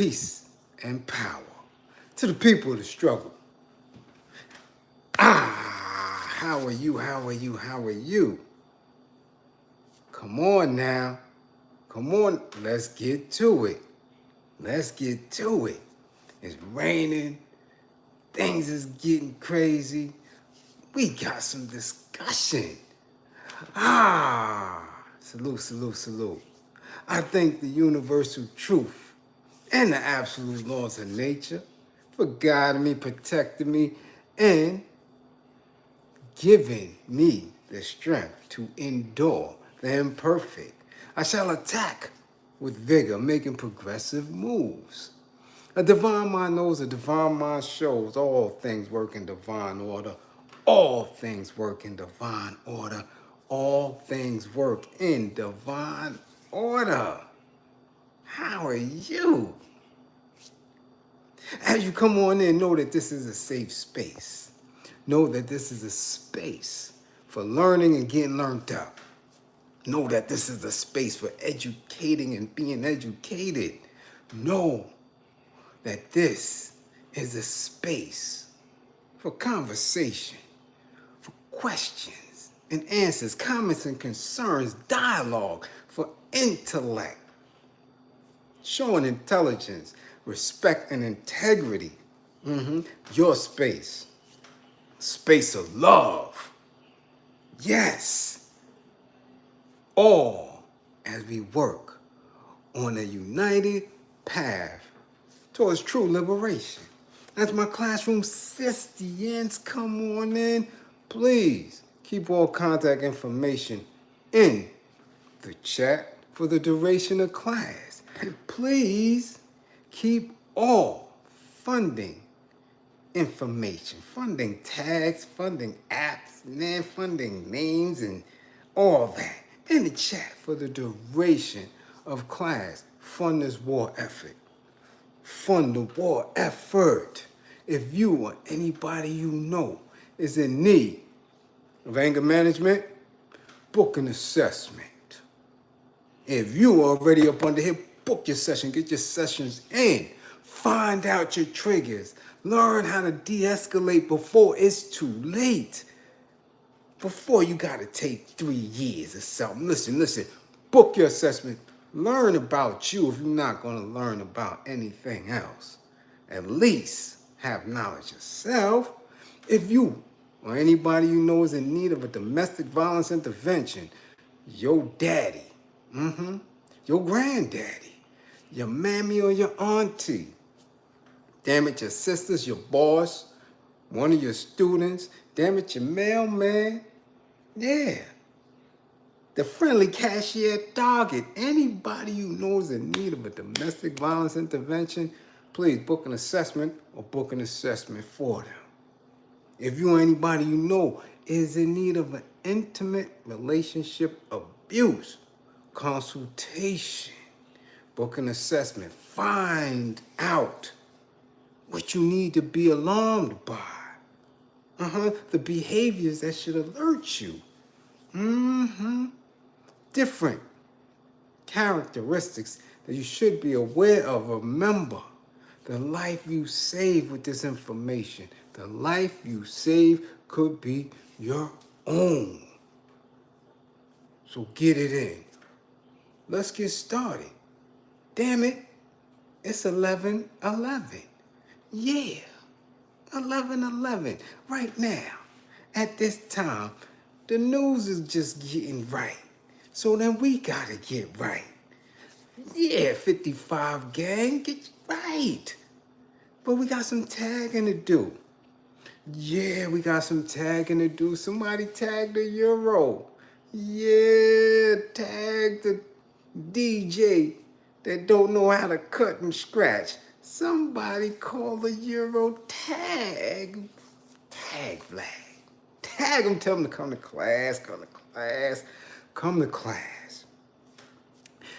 peace and power to the people of the struggle. How are you? How are you? How are you? Come on now. Come on, let's get to it. Let's get to it. It's raining. Things is getting crazy. We got some discussion. Salute, salute, salute. I thank the universal truth and the absolute laws of nature for guiding me, protecting me, and giving me the strength to endure the imperfect. I shall attack with vigor, making progressive moves. A divine mind knows, a divine mind shows. All things work in divine order. All things work in divine order. All things work in divine order. How are you? As you come on in, know that this is a safe space. Know that this is a space for learning and getting learned up. Know that this is a space for educating and being educated. Know that this is a space for conversation, for questions and answers, comments and concerns, dialogue, for intellect, showing intelligence, respect and integrity. Your space, space of love. Yes, all as we work on a united path towards true liberation. As my classroom sistians come on in, please keep all contact information in the chat for the duration of class. Please keep all funding information, funding tags, funding apps, funding names, and all that in the chat for the duration of class. Fund this war effort. Fund the war effort. If you or anybody you know is in need of anger management, book an assessment. If you are already up under here, book your session, get your sessions in. Find out your triggers. Learn how to de-escalate before it's too late. Before you gotta take 3 years or something. Listen, book your assessment. Learn about you if you're not gonna learn about anything else. At least have knowledge yourself. If you or anybody you know is in need of a domestic violence intervention, your daddy, your granddaddy, your mammy or your auntie, damn it, your sisters, your boss, one of your students, damn it, your mailman, yeah. The friendly cashier at Target, anybody you know is in need of a domestic violence intervention, please book an assessment or book an assessment for them. If you or anybody you know is in need of an intimate relationship abuse consultation, book an assessment. Find out what you need to be alarmed by. The behaviors that should alert you. Different characteristics that you should be aware of. Remember, the life you save with this information, the life you save could be your own. So get it in. Let's get started. Damn it, it's 11:11. Yeah, 11:11. Right now, at this time, the news is just getting right. So then we gotta get right. Yeah, 55 gang, get right. But we got some tagging to do. Yeah, we got some tagging to do. Somebody tag the Euro. Yeah, tag the DJ that don't know how to cut and scratch. Somebody call the Euro tag flag. Tag them, tell them to come to class, come to class.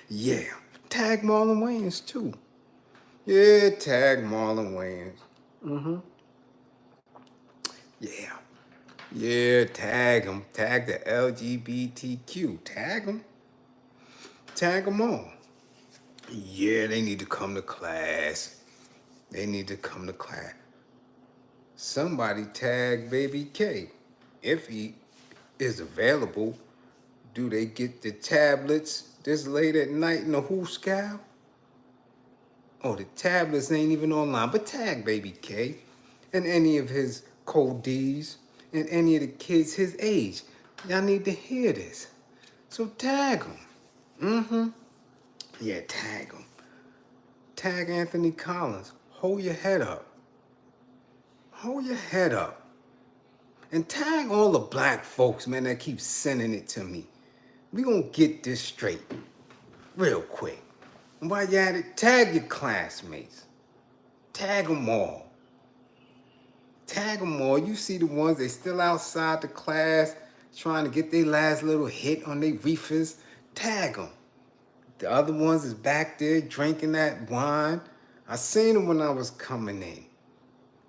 Yeah, tag Marlon Wayans too. Yeah, tag Marlon Wayans. Yeah, tag them. Tag the LGBTQ. Tag them all. Yeah, they need to come to class. They need to come to class. Somebody tag Baby K. If he is available, do they get the tablets this late at night in the Who Scout? Oh, the tablets ain't even online, but tag Baby K and any of his co-Ds and any of the kids his age. Y'all need to hear this. So tag them. Yeah, tag them. Tag Anthony Collins. Hold your head up. Hold your head up. And tag all the black folks, man, that keep sending it to me. We gonna get this straight real quick. And while you're at it, tag your classmates. Tag them all. Tag them all. You see the ones they still outside the class trying to get their last little hit on their reefers. Tag them. The other ones is back there drinking that wine. I seen them when I was coming in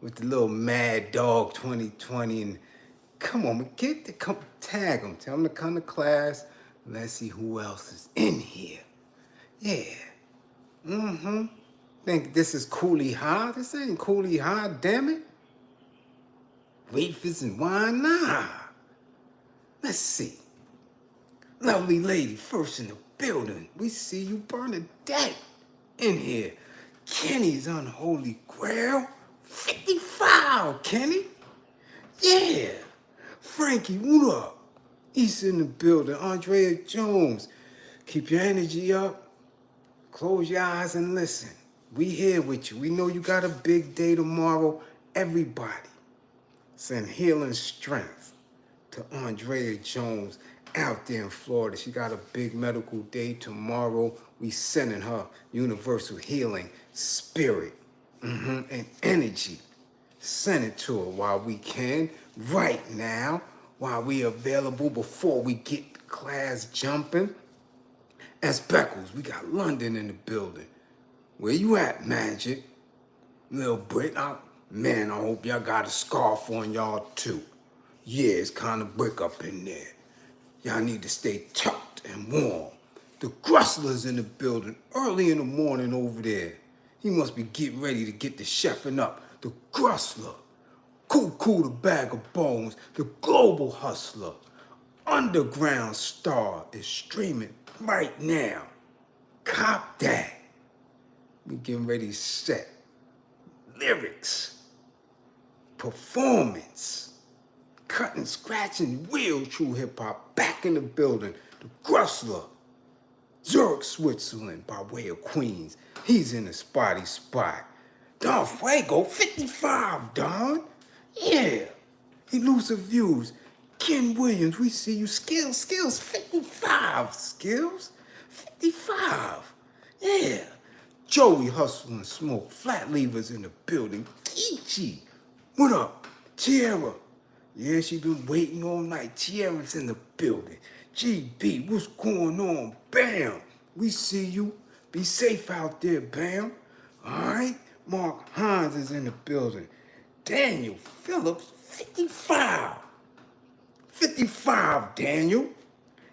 with the little Mad Dog 2020. And come on, come tag them. Tell them to come to class. Let's see who else is in here. Yeah. Think this is Cooley High? This ain't Cooley High, damn it. Reefers and wine? Nah. Let's see. Lovely lady, first in the building. We see you, Bernadette, in here. Kenny's unholy grail. 55, Kenny. Yeah. Frankie, what up? He's in the building. Andrea Jones. Keep your energy up. Close your eyes and listen. We here with you. We know you got a big day tomorrow. Everybody, send healing strength to Andrea Jones out there in Florida. She got a big medical day tomorrow. We sending her universal healing spirit and energy. Send it to her while we can, right now, while we available before we get class jumping. As Beckles, we got London in the building. Where you at, Magic? Little Brit, man, I hope y'all got a scarf on y'all too. Yeah, it's kind of brick up in there. Y'all need to stay tucked and warm. The Grustler's in the building early in the morning over there. He must be getting ready to get the chefing up. The Grustler. Cool the bag of bones. The global hustler. Underground star is streaming right now. Cop that. We getting ready to set lyrics, performance, cutting, scratching, real true hip hop back in the building. The Grustler, Zurich, Switzerland, by way of Queens. He's in the spotty spot. Don Fuego, 55, Don. Yeah. Elusive Views. Ken Williams, we see you. Skills, 55. Skills, 55. Yeah. Joey Hustle and Smoke. Flat Levers in the building. Kichi. What up? Tierra. Yeah, she been waiting all night. Tierra's in the building. GB, what's going on? Bam. We see you. Be safe out there, Bam. All right? Mark Hines is in the building. Daniel Phillips, 55. 55, Daniel.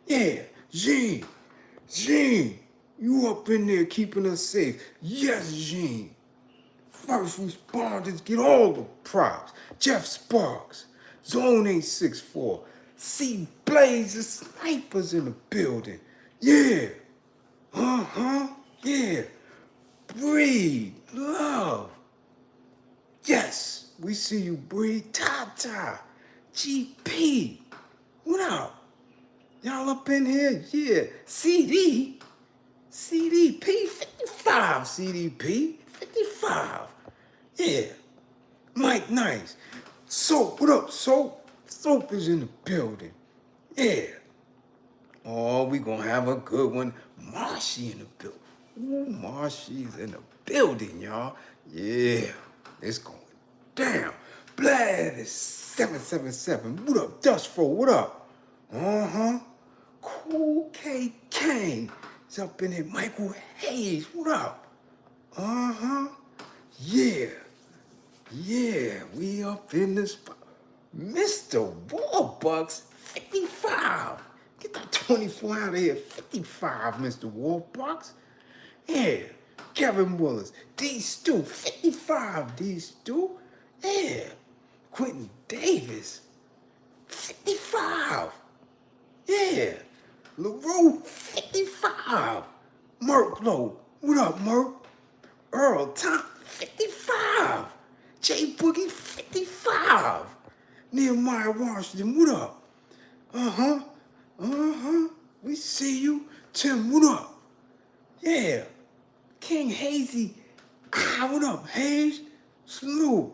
Yeah, Jean, you up in there keeping us safe. Yes, Jean. First responders get all the props. Jeff Sparks, Zone 864. See Bliz, the snipers in the building. Yeah. Yeah. Breed, love. Yes, we see you, Breed. Tata, GP. What up? Y'all up in here? Yeah. CDP, 55, CDP, 55. Yeah. Mike Nice. Soap, what up, Soap? Soap is in the building. Yeah. Oh, we gonna have a good one. Marshy in the building. Ooh, Marshy's in the building, y'all. Yeah. It's going down. Bliz 777. What up, Dustful? What up? Cool K Kane is up in here. Michael Hayes, what up? Yeah, we up in this spot. Mr. Warbucks, 55. Get that 24 out of here. 55, Mr. Warbucks. Yeah. Kevin Willis, D. Stu, 55, D. Stu. Yeah. Quentin Davis, 55. Yeah. LaRue, 55. Merk Low, what up, Merk? Earl Tom, 55. J Boogie, 55. Nehemiah Washington, what up? Uh-huh. Uh-huh. We see you. Tim, what up? Yeah. King Hazy. What up, Hayes? Salute.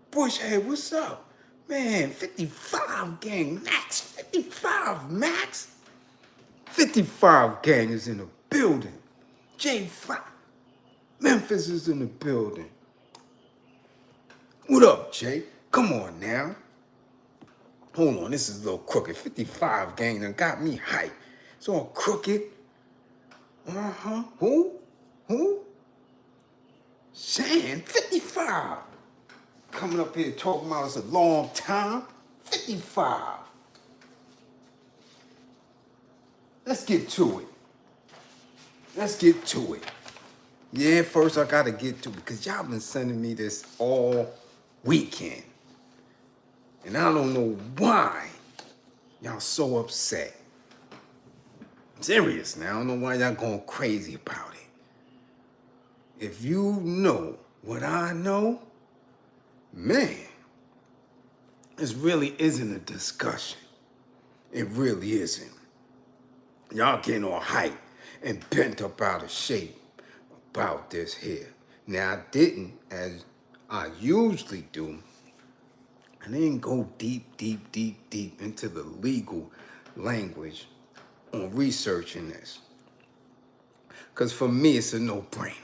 Bushhead, what's up? Man, 55 gang. Max, 55, Max. 55 gang is in the building. J5. Memphis is in the building. What up, Jay? Come on now. Hold on, this is a little crooked. 55 gang done got me hyped. It's all crooked. Uh-huh. Who? Shan, 55. Coming up here talking about us a long time. 55. Let's get to it. Yeah, first I gotta get to it because y'all been sending me this all weekend. And I don't know why y'all so upset. Serious now, I don't know why y'all going crazy about it. If you know what I know, man, this really isn't a discussion. It really isn't. Y'all getting all hyped and bent up out of shape about this here. Now, I didn't, as I usually do, I didn't go deep into the legal language on researching this. Because for me, it's a no-brainer.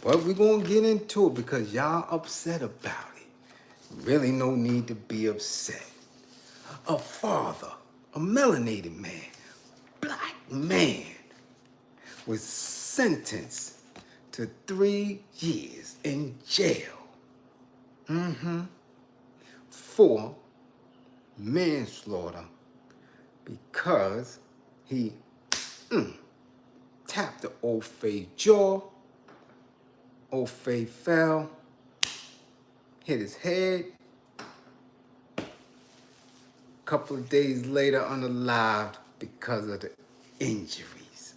But we're going to get into it because y'all upset about it. Really no need to be upset. A father, a melanated man, black man, was sentenced to 3 years in jail. For manslaughter because he tapped the Ofay jaw. Ofay fell, hit his head. A couple of days later, unalived because of the injuries.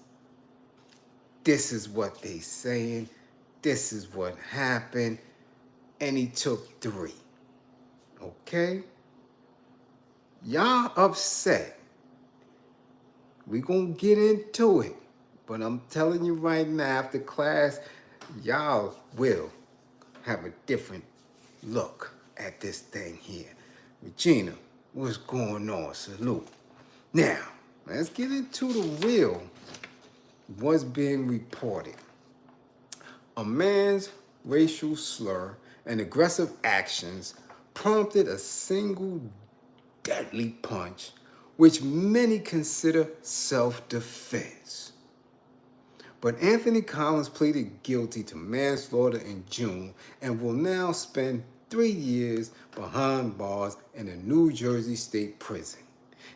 This is what they saying. This is what happened. And he took 3. Okay? Y'all upset. We gonna get into it. But I'm telling you right now, after class, y'all will have a different look at this thing here. Regina, what's going on? Salute. Now, let's get into the real, what's being reported. A man's racial slur and aggressive actions prompted a single deadly punch, which many consider self-defense. But Anthony Collins pleaded guilty to manslaughter in June and will now spend 3 years behind bars in a New Jersey state prison.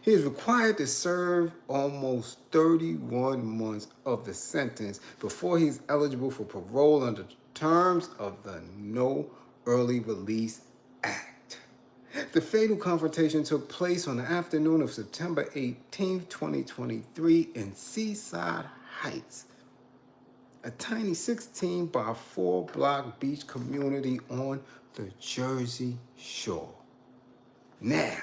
He is required to serve almost 31 months of the sentence before he's eligible for parole under the terms of the No Early Release Act. The fatal confrontation took place on the afternoon of September 18, 2023 in Seaside Heights, a tiny 16 by 4 block beach community on the Jersey Shore. Now,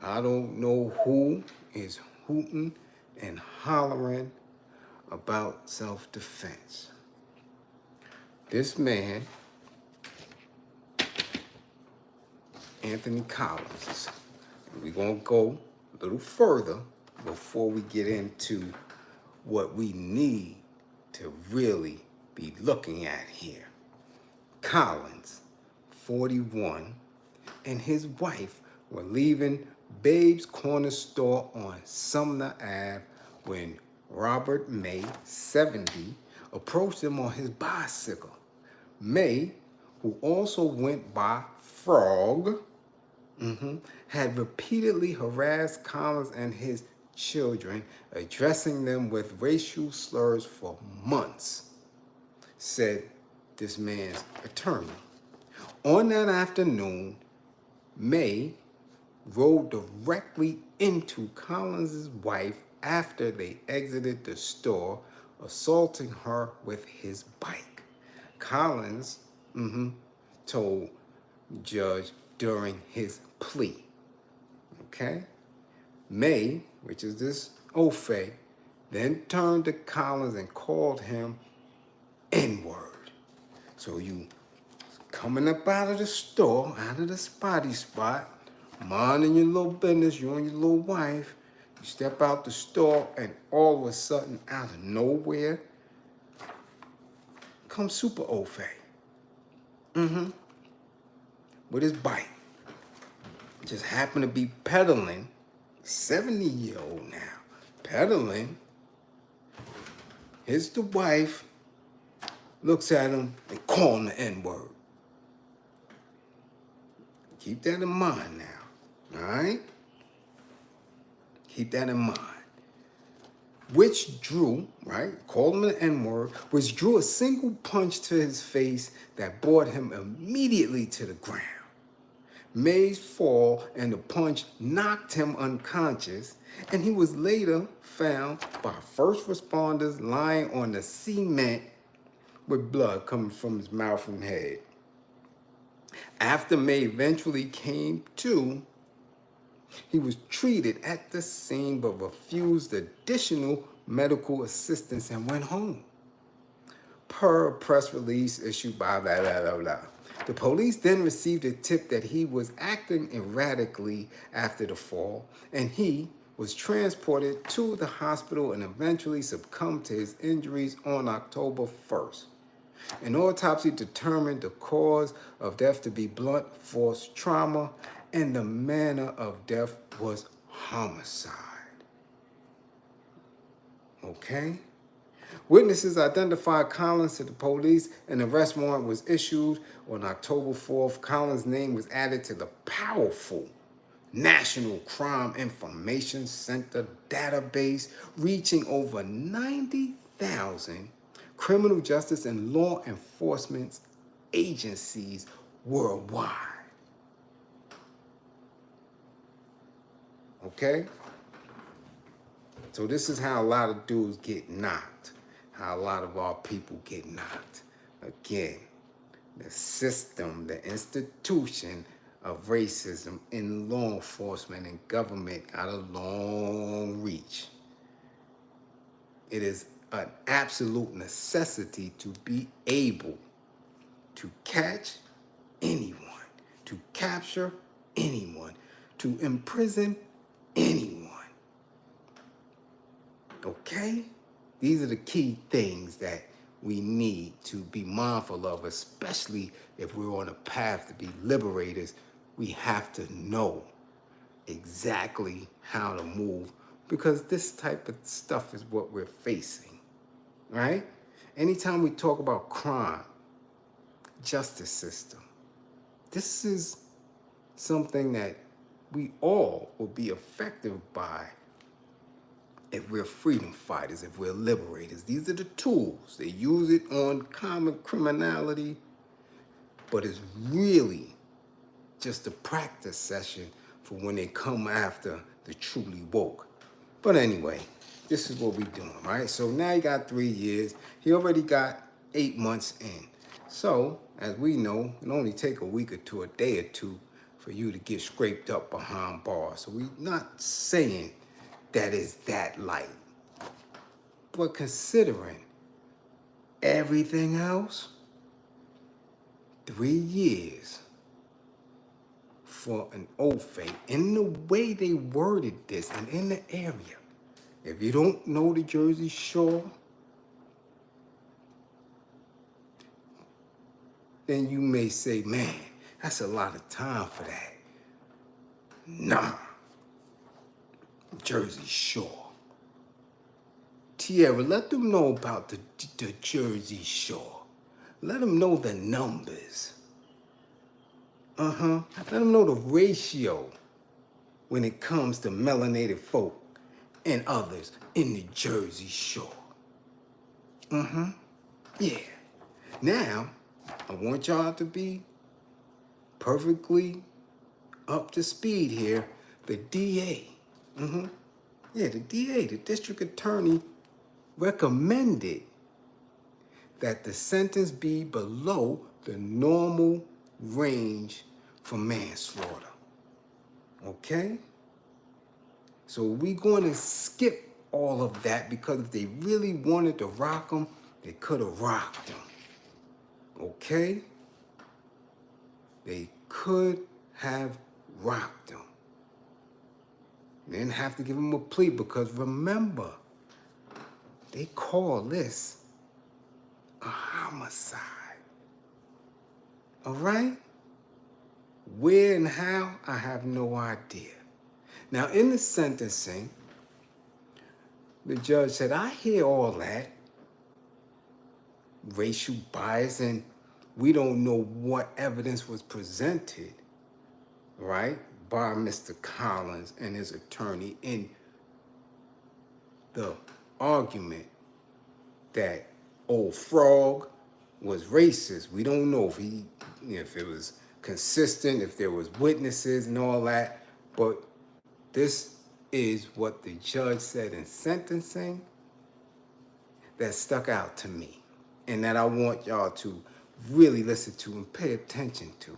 I don't know who is hooting and hollering about self-defense. This man, Anthony Collins, we're going to go a little further before we get into what we need to really be looking at here. Collins, 41, and his wife were leaving Babe's Corner Store on Sumner Ave when Robert May, 70, approached him on his bicycle. May, who also went by Frog, had repeatedly harassed Collins and his children, addressing them with racial slurs for months, said this man's attorney. On that afternoon, May rode directly into Collins' wife after they exited the store, assaulting her with his bike. Collins told the judge during his plea. Okay? May, which is this Ofay, then turned to Collins and called him N-word. So you coming up out of the store, out of the spotty spot, minding your little business, you and your little wife, you step out the store and all of a sudden, out of nowhere, comes Super Ofay. With his bike. Just happened to be pedaling, 70-year-old now, pedaling. Here's the wife, looks at him and calling the N-word. Keep that in mind now, all right? Keep that in mind. Which drew, right, called him the N-word, which drew a single punch to his face that brought him immediately to the ground. May's fall and the punch knocked him unconscious, and he was later found by first responders lying on the cement with blood coming from his mouth and head. After May eventually came to, he was treated at the scene but refused additional medical assistance and went home. Per a press release issued by blah, blah, blah, blah. The police then received a tip that he was acting erratically after the fall, and he was transported to the hospital and eventually succumbed to his injuries on October 1st. An autopsy determined the cause of death to be blunt force trauma, and the manner of death was homicide. Okay? Witnesses identified Collins to the police. An arrest warrant was issued on October 4th. Collins' name was added to the powerful National Crime Information Center database, reaching over 90,000 criminal justice and law enforcement agencies worldwide. Okay? So this is how a lot of dudes get knocked. How a lot of our people get knocked. Again, the system, the institution of racism in law enforcement and government got a long reach. It is an absolute necessity to be able to catch anyone, to capture anyone, to imprison anyone. Okay? These are the key things that we need to be mindful of, especially if we're on a path to be liberators. We have to know exactly how to move, because this type of stuff is what we're facing, right? Anytime we talk about crime, justice system, this is something that we all will be affected by if we're freedom fighters, if we're liberators. These are the tools. They use it on common criminality, but it's really just a practice session for when they come after the truly woke. But anyway, this is what we're doing, right? So now he got 3 years. He already got 8 months in. So, as we know, it only take a week or two, a day or two, for you to get scraped up behind bars. So we're not saying that is that light. But considering everything else, 3 years for an Ofay, in the way they worded this and in the area. If you don't know the Jersey Shore, then you may say, man, that's a lot of time for that. Nah. Jersey Shore. Tierra, let them know about the Jersey Shore. Let them know the numbers. Let them know the ratio when it comes to melanated folk and others in the Jersey Shore. Yeah. Now, I want y'all to be perfectly up to speed here. The DA, the DA, the district attorney, recommended that the sentence be below the normal range for manslaughter. Okay? So we're going to skip all of that because if they really wanted to rock them, they could have rocked them. Okay? They could have rocked them. They didn't have to give him a plea because remember, they call this a homicide. All right? Where and how, I have no idea. Now, in the sentencing, the judge said, I hear all that racial bias, and we don't know what evidence was presented, right, by Mr. Collins and his attorney in the argument that old frog was racist. We don't know if it was consistent, if there was witnesses and all that, but this is what the judge said in sentencing that stuck out to me and that I want y'all to really listen to and pay attention to.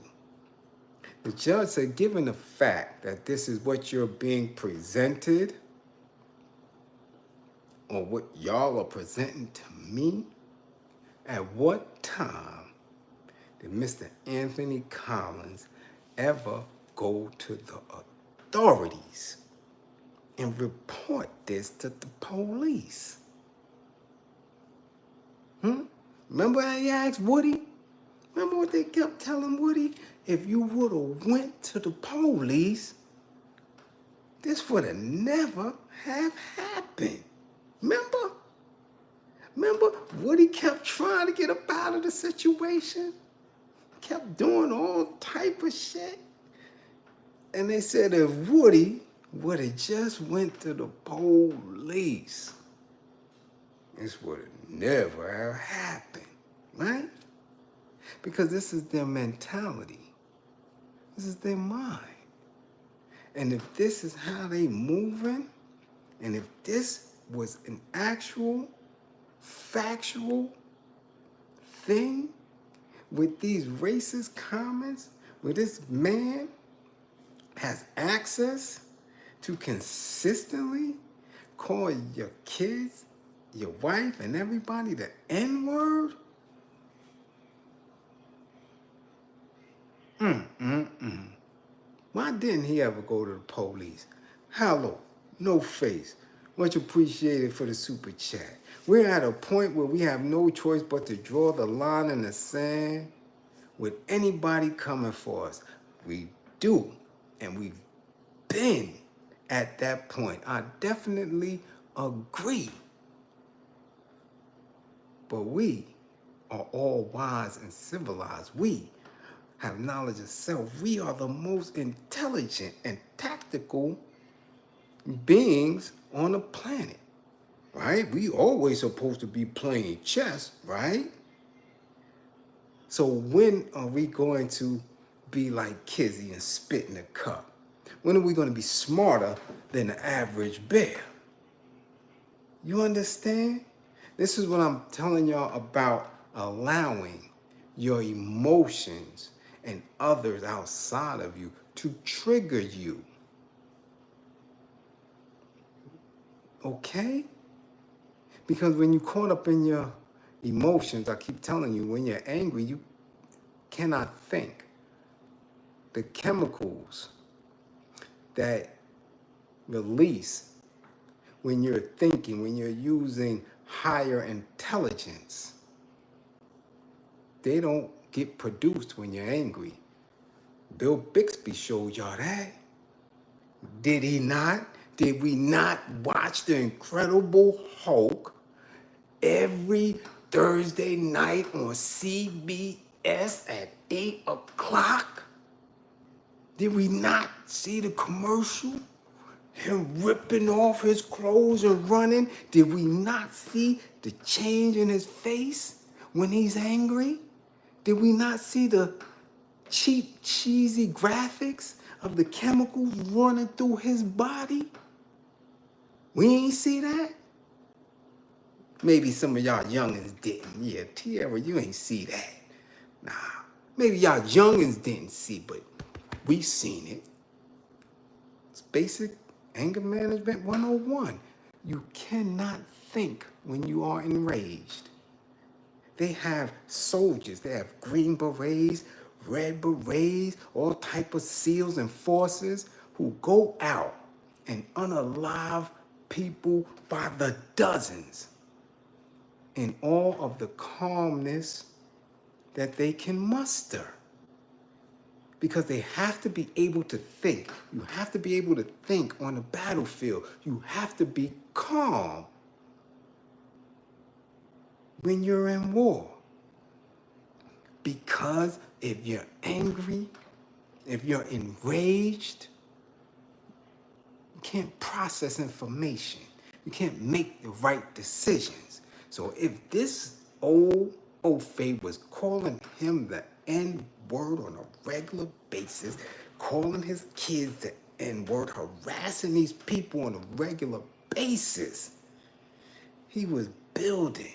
The judge said, given the fact that this is what you're being presented or what y'all are presenting to me, at what time did Mr. Anthony Collins ever go to the authorities and report this to the police? Remember how he asked Woody? Remember what they kept telling Woody? If you would have went to the police, this would have never have happened. Remember? Remember, Woody kept trying to get up out of the situation? Kept doing all type of shit? And they said if Woody would have just went to the police, this would have never have happened, right? Because this is their mentality. This is their mind. And if this is how they moving, and if this was an actual, factual thing with these racist comments, where this man has access to consistently call your kids, your wife, and everybody the N-word, why didn't he ever go to the police? Hello, no face. Much appreciated for the super chat. We're at a point where we have no choice but to draw the line in the sand with anybody coming for us. We do, and we've been at that point. I definitely agree. But we are all wise and civilized. We have knowledge of self. We are the most intelligent and tactical beings on the planet, right? We always supposed to be playing chess, right? So when are we going to be like Kizzy and spit in the cup? When are we going to be smarter than the average bear? You understand? This is what I'm telling y'all about allowing your emotions and others outside of you to trigger you. Okay? Because when you're caught up in your emotions, I keep telling you, when you're angry, you cannot think. The chemicals that release when you're thinking, when you're using higher intelligence, they don't get produced when you're angry. Bill Bixby showed y'all that. Did he not? Did we not watch The Incredible Hulk every Thursday night on CBS at 8 o'clock? Did we not see the commercial him ripping off his clothes and running? Did we not see the change in his face when he's angry? Did we not see the cheap, cheesy graphics of the chemicals running through his body? We ain't see that? Maybe some of y'all youngins didn't. Yeah, Tierra, you ain't see that. Nah, maybe y'all youngins didn't see, but we seen it. It's basic anger management 101. You cannot think when you are enraged. They have soldiers, they have green berets, red berets, all type of SEALs and forces who go out and unalive people by the dozens in all of the calmness that they can muster. Because they have to be able to think. You have to be able to think on the battlefield. You have to be calm when you're in war. Because if you're angry, if you're enraged, you can't process information. You can't make the right decisions. So if this old Ofay was calling him the N-word on a regular basis, calling his kids the N-word, harassing these people on a regular basis, he was building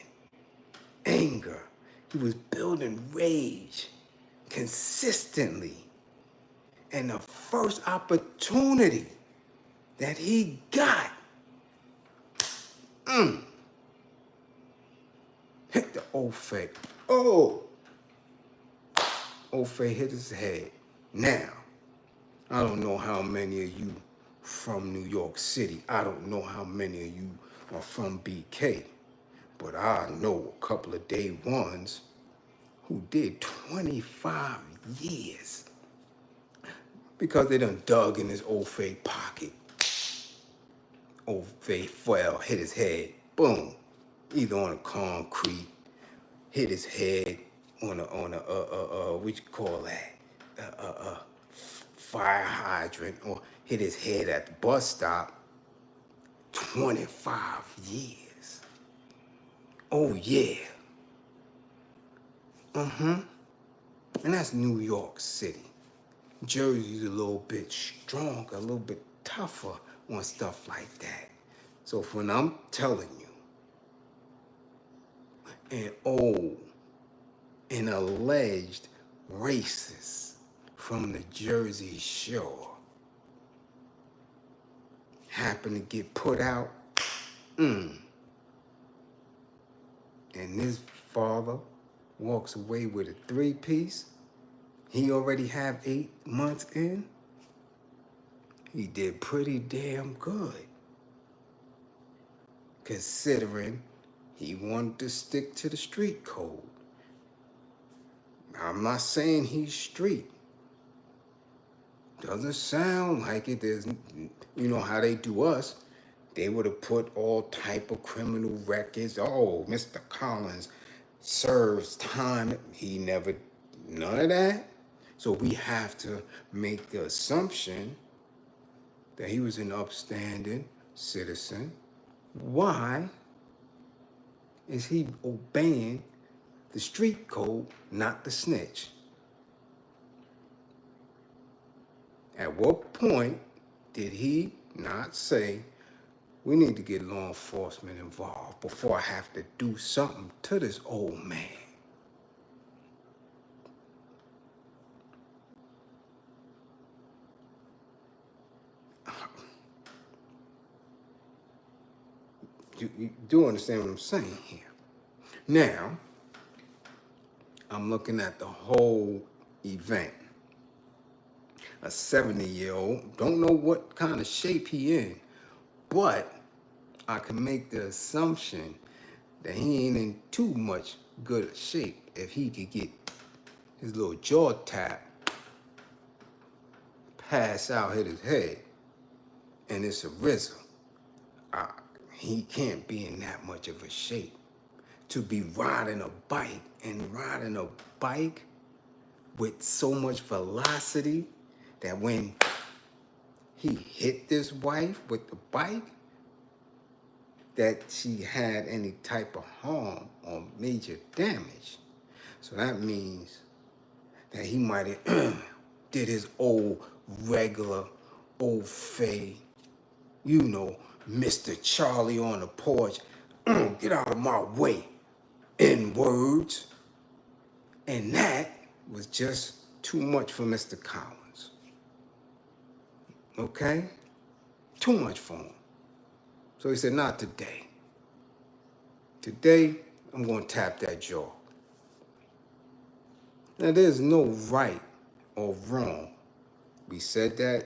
anger. He was building rage consistently. And the first opportunity that he got, hit the Ofay. Oh, Ofay hit his head. Now, I don't know how many of you from New York City. I don't know how many of you are from BK. But I know a couple of day ones who did 25 years because they done dug in his Ofay pocket. Ofay fell, hit his head, boom, either on the concrete, hit his head on a what you call that, fire hydrant, or hit his head at the bus stop. 25 years. Oh yeah. And that's New York City. Jersey's a little bit stronger, a little bit tougher on stuff like that. So when I'm telling you, an alleged racist from the Jersey Shore happened to get put out, and this father walks away with a 3-piece, he already have 8 months in, he did pretty damn good, considering he wanted to stick to the street code. I'm not saying he's street. Doesn't sound like it. There's, you know how they do us. They would have put all type of criminal records. Oh, Mr. Collins serves time. He never, none of that. So we have to make the assumption that he was an upstanding citizen. Why is he obeying the street code, not the snitch? At what point did he not say, we need to get law enforcement involved before I have to do something to this old man? You do understand what I'm saying here? Now, I'm looking at the whole event. A 70-year-old, don't know what kind of shape he in, but I can make the assumption that he ain't in too much good shape if he could get his little jaw tapped, pass out, hit his head, and it's a RZA. He can't be in that much of a shape to be riding a bike with so much velocity that when he hit this wife with the bike, that she had any type of harm or major damage. So that means that he might have did his old regular Ofay, Mr. Charlie on the porch, get out of my way, in words. And that was just too much for Mr. Collins. Okay? Too much for him. So he said, not today. Today, I'm going to tap that jaw. Now, there's no right or wrong. We said that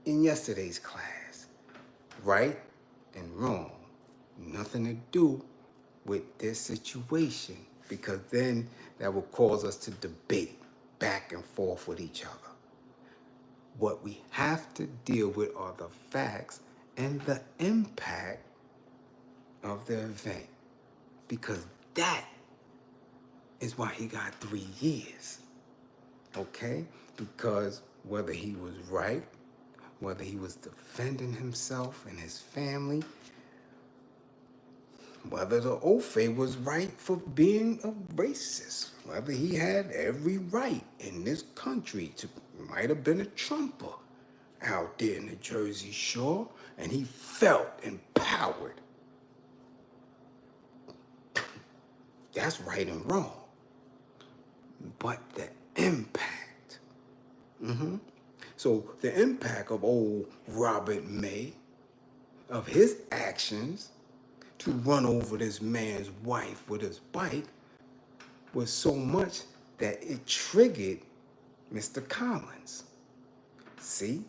in yesterday's class. Right and wrong. Nothing to do with this situation, because then that will cause us to debate back and forth with each other. What we have to deal with are the facts and the impact of the event, because that is why he got 3 years. Okay? Because whether he was right, whether he was defending himself and his family, whether the Ofay was right for being a racist, whether he had every right in this country to, might have been a Trumper out there in the Jersey Shore, and he felt empowered. That's right and wrong. But the impact. So the impact of old Robert May, of his actions to run over this man's wife with his bike, was so much that it triggered Mr. Collins. See?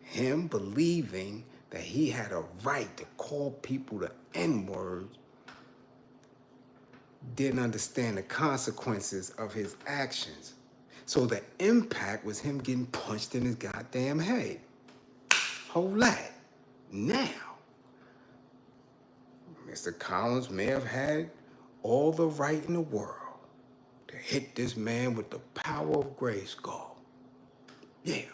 Him believing that he had a right to call people the N-word, didn't understand the consequences of his actions. So the impact was him getting punched in his goddamn head. Hold that. Now, Mr. Collins may have had all the right in the world to hit this man with the power of Grayskull. Yeah.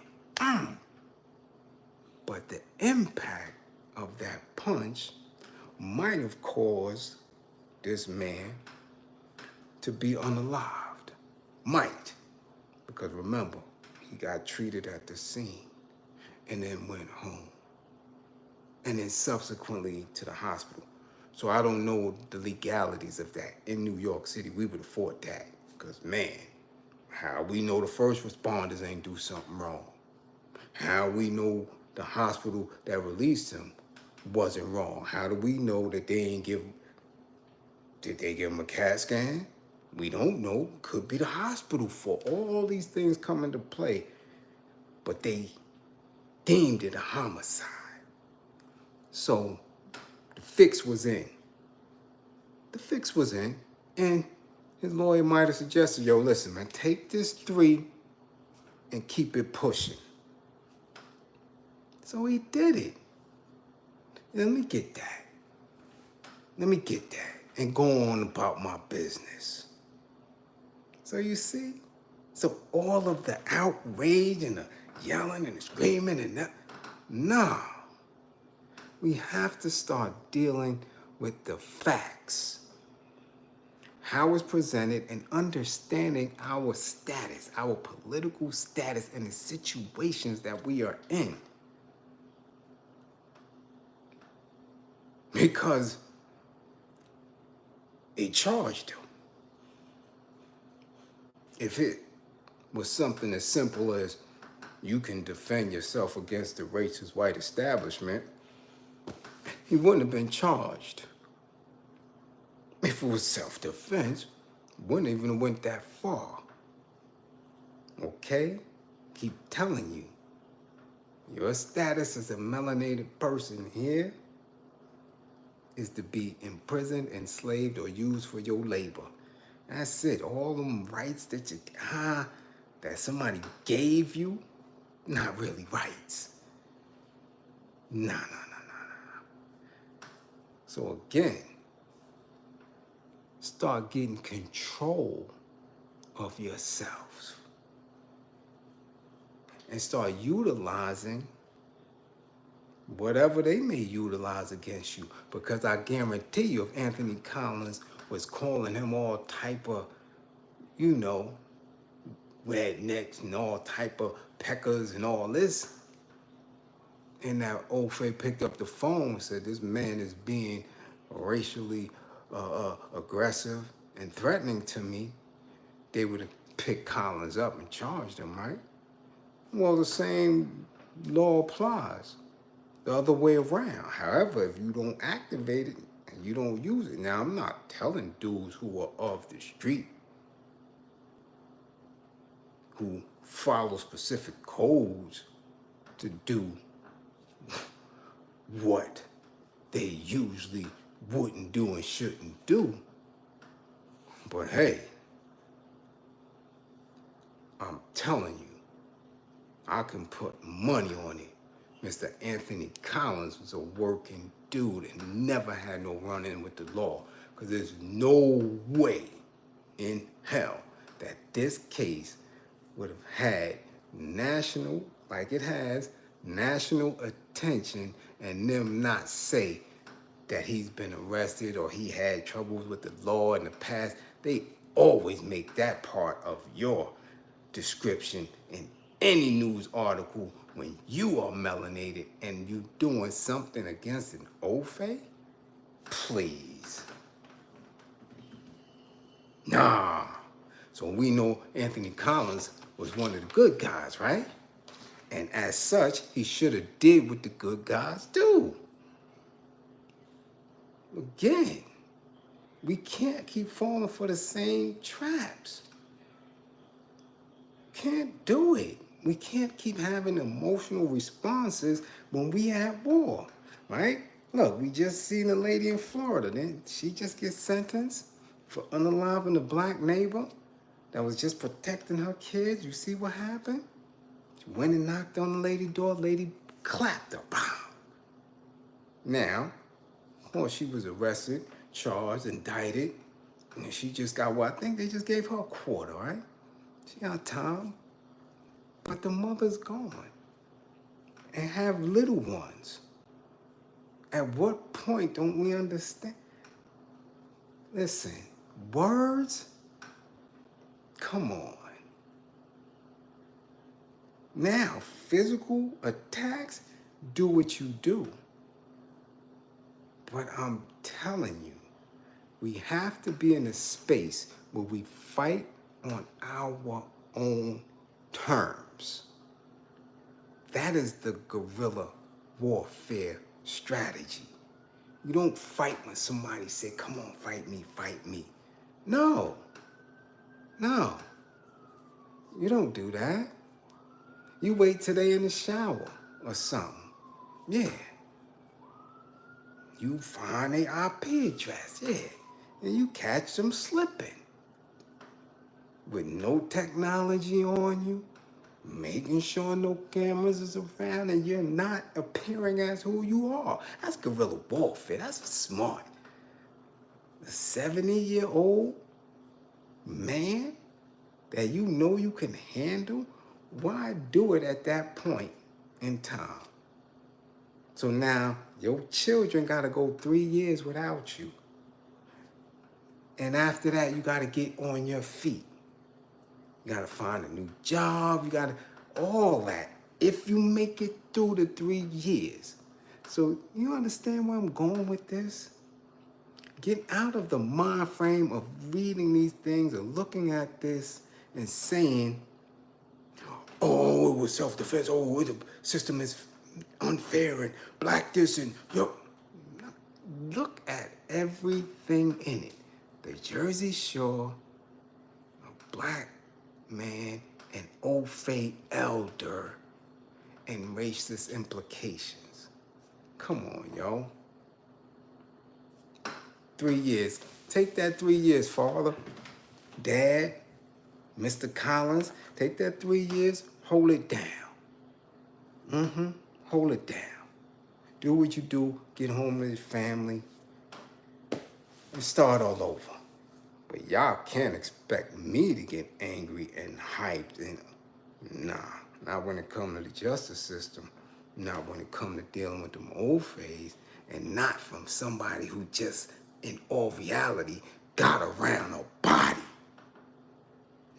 But the impact of that punch might have caused this man to be unalived. Might. Because remember, he got treated at the scene and then went home. And then subsequently to the hospital. So I don't know the legalities of that. In New York City, we would afford that. Because, man, how we know the first responders ain't do something wrong? How we know the hospital that released him wasn't wrong? How do we know that they ain't did they give him a CAT scan? We don't know. Could be the hospital for all these things come into play. But they deemed it a homicide. So the fix was in. The fix was in. And his lawyer might have suggested, yo, listen, man, take this 3 and keep it pushing. So he did it. Let me get that. And go on about my business. So you see? So all of the outrage and the yelling and the screaming and that, nah. We have to start dealing with the facts. How it's presented and understanding our status, our political status and the situations that we are in. Because they charged him. If it was something as simple as you can defend yourself against the racist white establishment, he wouldn't have been charged. If it was self-defense, wouldn't even have went that far. Okay? Keep telling you. Your status as a melanated person here is to be imprisoned, enslaved, or used for your labor. That's it. All them rights that that somebody gave you, not really rights. Nah. So again, start getting control of yourselves and start utilizing whatever they may utilize against you. Because I guarantee you, if Anthony Collins was calling him all type of, you know, rednecks and all type of peckers and all this, and that Ofay picked up the phone and said, this man is being racially aggressive and threatening to me, they would have picked Collins up and charged him, right? Well, the same law applies the other way around. However, if you don't activate it and you don't use it, now I'm not telling dudes who are of the street, who follow specific codes to do what they usually wouldn't do and shouldn't do. But hey, I'm telling you, I can put money on it. Mr. Anthony Collins was a working dude and never had no run-in with the law. Because there's no way in hell that this case would have had national, like it has, national attention, and them not say that he's been arrested or he had troubles with the law in the past. They always make that part of your description in any news article when you are melanated and you doing something against an Ofay. Please. Nah. So we know Anthony Collins was one of the good guys, right? And as such, he should have did what the good guys do. Again, we can't keep falling for the same traps. Can't do it. We can't keep having emotional responses when we at war, right? Look, we just seen a lady in Florida. Didn't she just get sentenced for unaliving a black neighbor that was just protecting her kids? You see what happened? She went and knocked on the lady's door. Lady clapped her. Bam. Now, of course, she was arrested, charged, indicted, and she just got what? I think they just gave her a quarter, right? She got time. But the mother's gone and have little ones. At what point don't we understand? Listen, words, come on. Now, physical attacks, do what you do. But I'm telling you, we have to be in a space where we fight on our own terms. That is the guerrilla warfare strategy. You don't fight when somebody say, come on, fight me, fight me. No. No. You don't do that. You wait till they in the shower or something. Yeah. You find their IP address, yeah. And you catch them slipping. With no technology on you, making sure no cameras is around and you're not appearing as who you are. That's guerrilla warfare. That's smart. A 70-year-old man that you know you can handle, why do it at that point in time? So now your children got to go 3 years without you. And after that, you got to get on your feet. You got to find a new job. You got to, all that. If you make it through the 3 years. So you understand where I'm going with this? Get out of the mind frame of reading these things or looking at this and saying, oh, it was self-defense. Oh, the system is unfair and black this and yo. Look at everything in it. The Jersey Shore, a black man, an Ofay elder, and racist implications. Come on, yo. 3 years. Take that 3 years, father, dad, Mr. Collins. Take that 3 years, hold it down. Hold it down. Do what you do, get home with your family, and start all over. But y'all can't expect me to get angry and hyped and nah, not when it comes to the justice system. Not when it comes to dealing with them Offays, and not from somebody who just, in all reality, got around a body.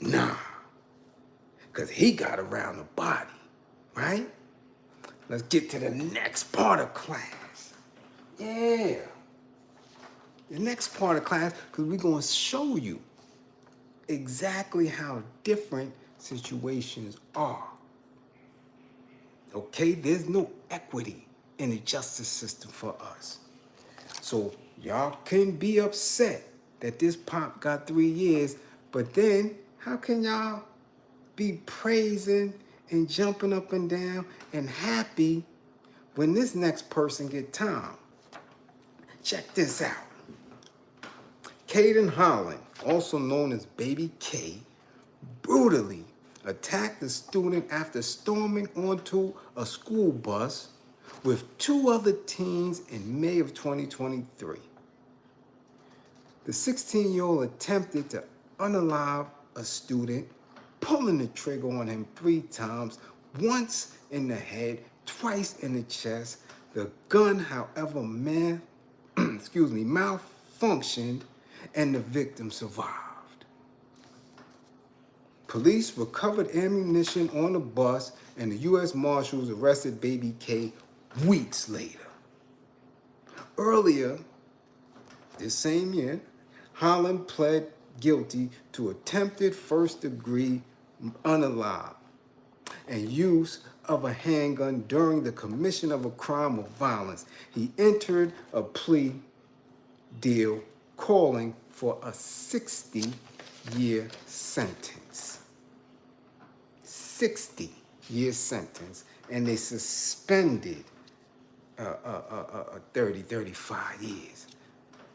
Nah, because he got around the body, right? Let's get to the next part of class. Yeah. The next part of class, because we're going to show you exactly how different situations are. Okay? There's no equity in the justice system for us. So y'all can be upset that this pop got 3 years, but then how can y'all be praising and jumping up and down and happy when this next person get time? Check this out. Caden Holland, also known as Baby K, brutally attacked a student after storming onto a school bus with 2 other teens in May of 2023. The 16-year-old attempted to unalive a student, pulling the trigger on him 3 times, once in the head, twice in the chest. The gun, however, malfunctioned, and the victim survived. Police recovered ammunition on the bus, and the U.S. Marshals arrested Baby K weeks later. Earlier this same year, Holland pled guilty to attempted first-degree unalive and use of a handgun during the commission of a crime of violence. He entered a plea deal calling for a 60-year sentence. 60-year sentence, and they suspended 35 years.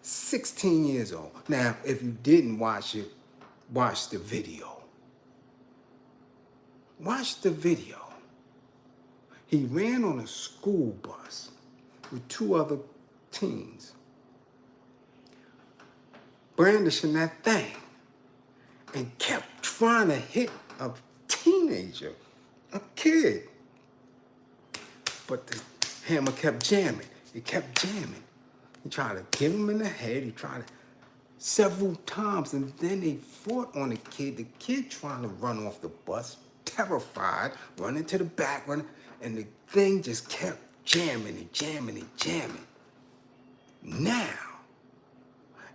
16 years old. Now, if you didn't watch it, watch the video. Watch the video. He ran on a school bus with 2 other teens, brandishing that thing, and kept trying to hit a teenager, a kid. But the hammer kept jamming. It kept jamming. He tried to get him in the head. He tried it several times, and then they fought on the kid. The kid trying to run off the bus, terrified, running to the back, and the thing just kept jamming and jamming and jamming. Now,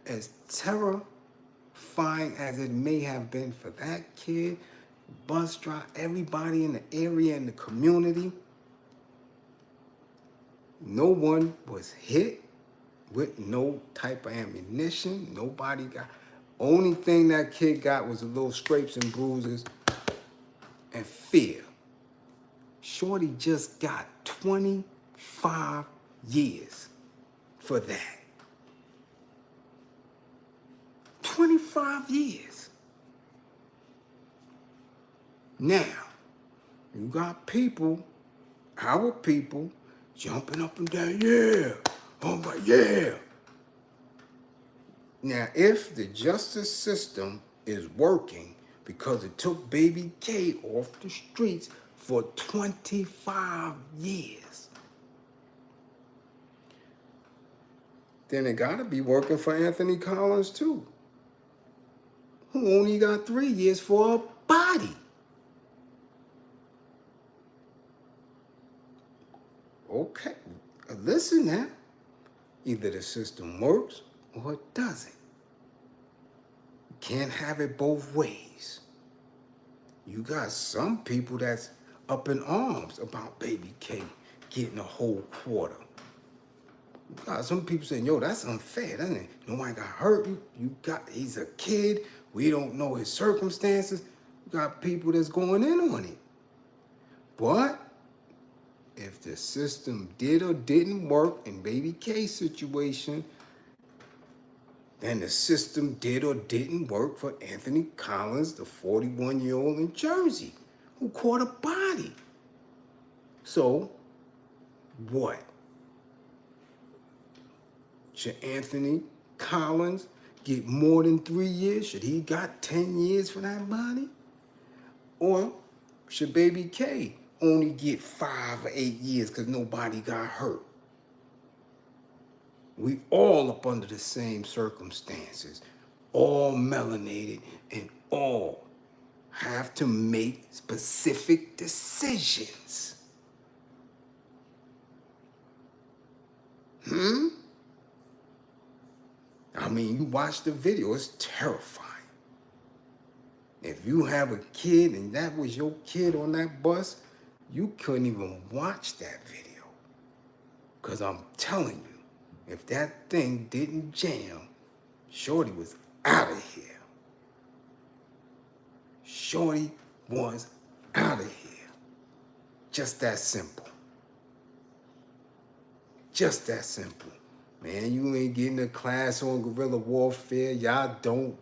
as terrifying as it may have been for that kid, bus driver, everybody in the area, in the community, no one was hit with no type of ammunition. Nobody got. Only thing that kid got was a little scrapes and bruises and fear. Shorty just got 25 years for that. 25 years. Now, you got people, our people, jumping up and down, yeah, oh my, yeah. Now, if the justice system is working because it took Baby K off the streets for 25 years, then it gotta be working for Anthony Collins too, who only got 3 years for a body. Okay, listen now. Either the system works or it doesn't. You can't have it both ways. You got some people that's up in arms about Baby K getting a whole quarter. You got some people saying, yo, that's unfair, doesn't it? Nobody got hurt. He's a kid. We don't know his circumstances. You got people that's going in on it. But if the system did or didn't work in Baby K's situation, then the system did or didn't work for Anthony Collins, the 41-year-old in Jersey, who caught a body. So, what? Should Anthony Collins get more than 3 years? Should he got 10 years for that body? Or should Baby K only get 5 or 8 years because nobody got hurt. We all up under the same circumstances, all melanated, and all have to make specific decisions. I mean, you watch the video, it's terrifying. If you have a kid and that was your kid on that bus, you couldn't even watch that video. Because I'm telling you, if that thing didn't jam, Shorty was out of here. Shorty was out of here. Just that simple. Just that simple. Man, you ain't getting a class on guerrilla warfare. Y'all don't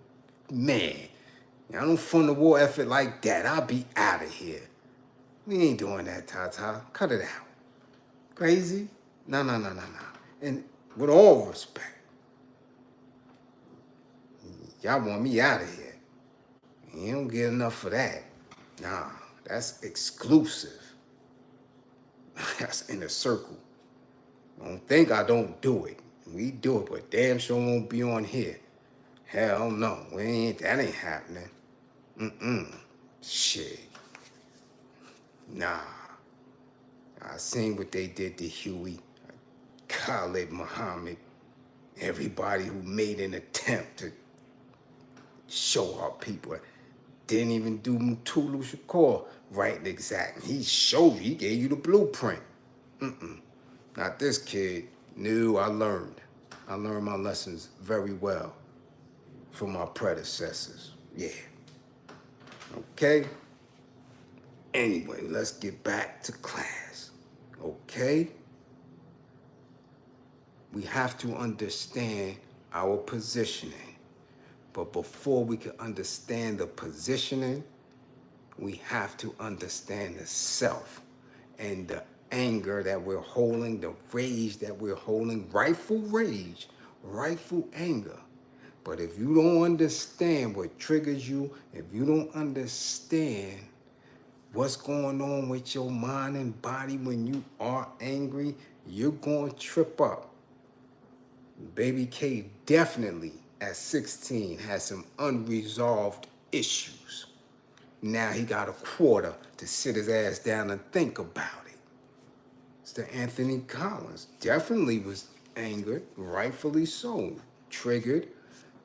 fund the war effort like that. I'll be out of here. We ain't doing that, Tata. Cut it out. Crazy? No. And with all respect, y'all want me out of here. You don't get enough of that. Nah, that's exclusive. That's inner circle. Don't think I don't do it. We do it, but damn sure won't be on here. Hell no, that ain't happening. Shit. Nah. I seen what they did to Huey, Khalid Muhammad, everybody who made an attempt to show our people. Didn't even do Mutulu Shakur right and exact. He showed you, he gave you the blueprint. Not this kid. No, I learned. I learned my lessons very well from my predecessors. Yeah. Okay? Anyway, let's get back to class. Okay? We have to understand our positioning. But before we can understand the positioning, we have to understand the self and the anger that we're holding, the rage that we're holding, rightful rage, rightful anger. But if you don't understand what triggers you, if you don't understand what's going on with your mind and body when you are angry, you're going to trip up. Baby K definitely at 16 has some unresolved issues. Now he got a quarter to sit his ass down and think about it. Mr. Anthony Collins definitely was angered, rightfully so, triggered,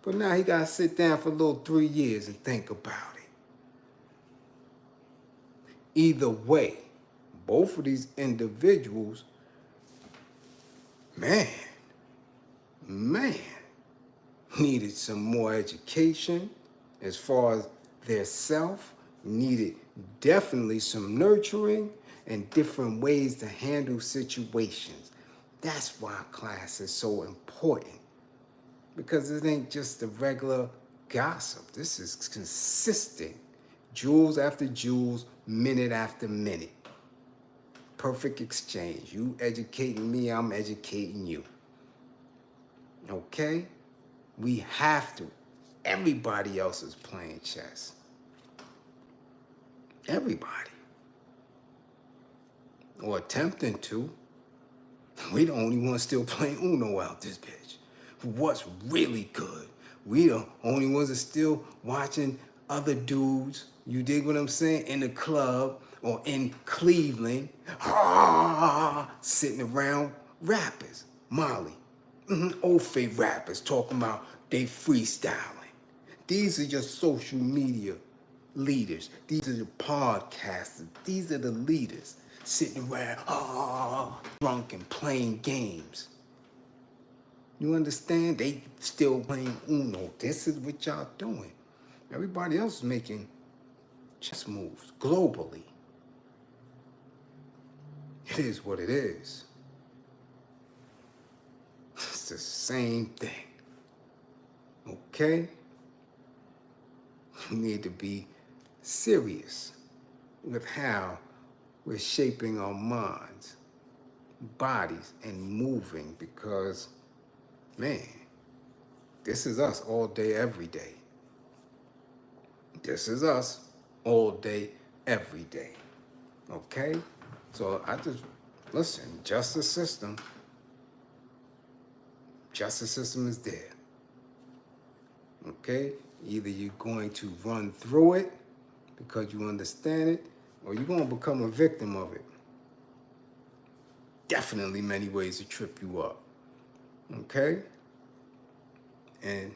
but now he got to sit down for a little 3 years and think about it. Either way, both of these individuals, man, needed some more education as far as their self, needed definitely some nurturing and different ways to handle situations. That's why class is so important, because it ain't just the regular gossip. This is consistent, jewels after jewels, minute after minute. Perfect exchange. You educating me, I'm educating you. Okay? We have to. Everybody else is playing chess. Everybody. Or attempting to. We the only ones still playing Uno out this bitch. What's really good? We the only ones that still watching other dudes, you dig what I'm saying, in the club or in Cleveland, sitting around rappers, Molly, Ofay rappers talking about they freestyling. These are your social media leaders. These are the podcasters. These are the leaders sitting around, drunk and playing games. You understand? They still playing Uno. This is what y'all doing. Everybody else is making chess moves globally. It is what it is. It's the same thing. Okay? We need to be serious with how we're shaping our minds, bodies, and moving, because, man, this is us all day, every day. This is us all day, every day. Okay? So I just, listen, justice system is there. Okay? Either you're going to run through it because you understand it, or you're going to become a victim of it. Definitely many ways to trip you up. Okay? And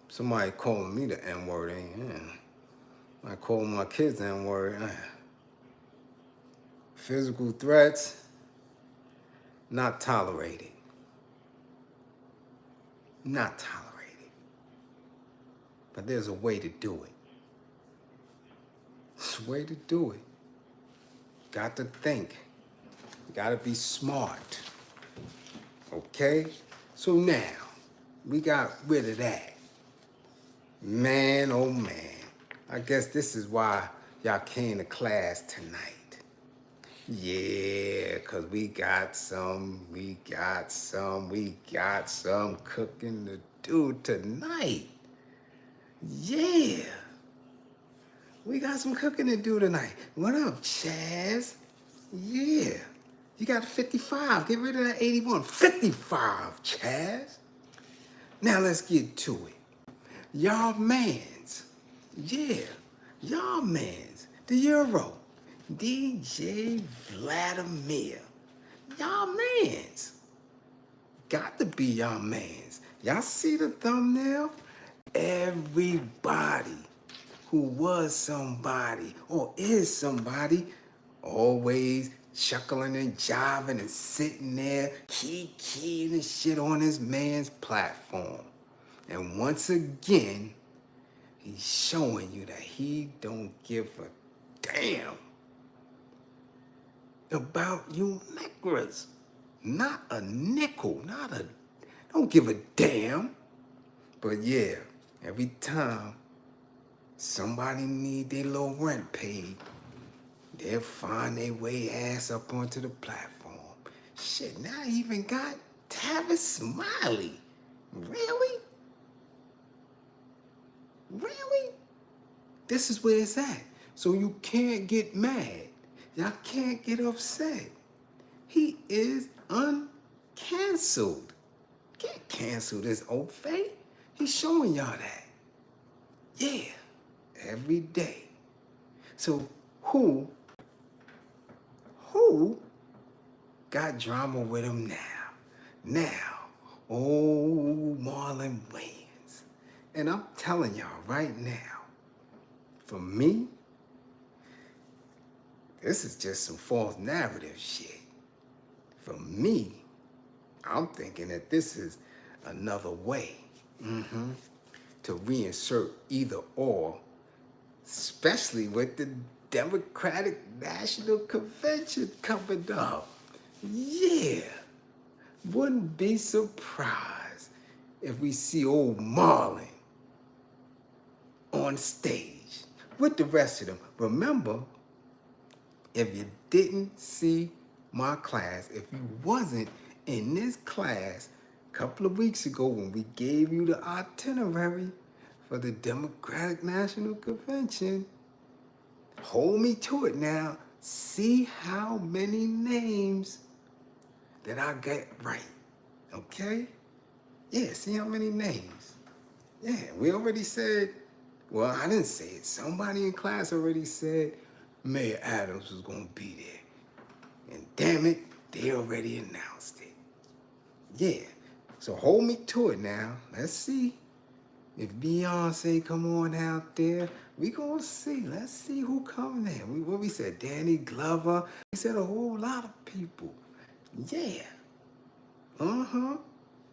somebody calling me the N-word ain't, I call my kids the N-word. Physical threats, not tolerated. Not tolerated. But there's a way to do it. There's a way to do it. Got to think. Got to be smart. Okay? So now, we got rid of that. Man, oh man. I guess this is why y'all came to class tonight. Yeah, because we got some cooking to do tonight. Yeah. We got some cooking to do tonight. What up, Chaz? Yeah. You got 55. Get rid of that 81. 55, Chaz. Now let's get to it. Y'all mans. Yeah. Y'all mans. The Euro. DJ Vladimir. Y'all mans. Got to be y'all mans. Y'all see the thumbnail? Everybody who was somebody or is somebody always chuckling and jiving and sitting there keying and shit on his man's platform. And once again, he's showing you that he don't give a damn about you niggas. Not a nickel, don't give a damn. But yeah, every time somebody need their little rent paid, they'll find their way ass up onto the platform. Shit, now I even got Tavis Smiley. Really? Really? This is where it's at. So you can't get mad. Y'all can't get upset. He is uncanceled. Can't cancel this Ofay. He's showing y'all that. Yeah, every day. So who got drama with him now? Now, old Marlon wins. And I'm telling y'all right now, for me, this is just some false narrative shit. For me, I'm thinking that this is another way to reinsert either or, especially with the Democratic National Convention coming up. Yeah, wouldn't be surprised if we see old Marlon on stage with the rest of them. Remember, if you didn't see my class, if you wasn't in this class a couple of weeks ago when we gave you the itinerary for the Democratic National Convention, hold me to it now. See how many names that I get right, okay? Yeah, see how many names. Yeah, we already said, well, I didn't say it. Somebody in class already said Mayor Adams was gonna be there. And damn it, they already announced it. Yeah, so hold me to it now. Let's see. If Beyonce come on out there, we gonna see. Let's see who come there. What we said, Danny Glover. We said a whole lot of people. Yeah.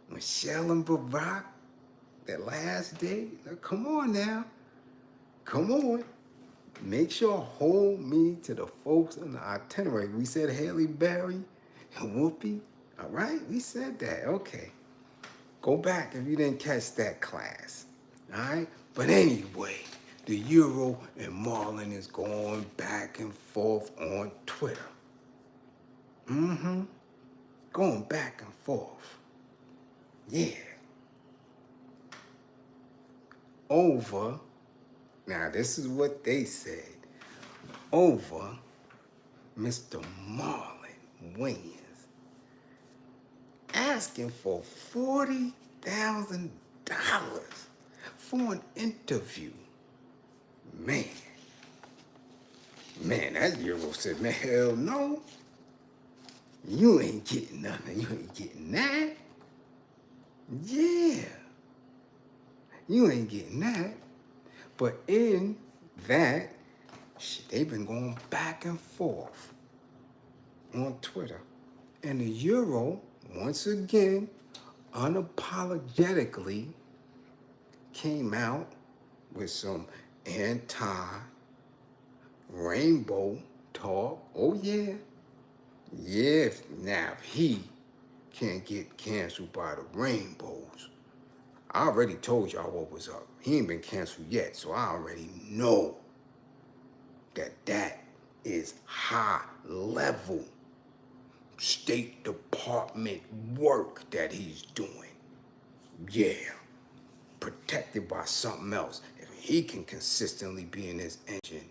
Michelle and Barack, that last day. Come on now. Come on. Make sure hold me to the folks on the itinerary. We said Haley Berry and Whoopi. All right, we said that. Okay. Go back if you didn't catch that class. All right? But anyway, the Euro and Marlon is going back and forth on Twitter. Going back and forth. Yeah. Over, now this is what they said, over Mr. Marlon Wayans asking for $40,000 for an interview. Man, that Euro said, man, hell no. You ain't getting nothing. You ain't getting that. Yeah. You ain't getting that. But in that, shit, they've been going back and forth on Twitter. And the Euro, once again, unapologetically came out with some anti-rainbow talk. Oh, yeah. Yeah, now if he can't get canceled by the rainbows, I already told y'all what was up. He ain't been canceled yet, so I already know that is high level State Department work that he's doing. Yeah, protected by something else. If he can consistently be in his engine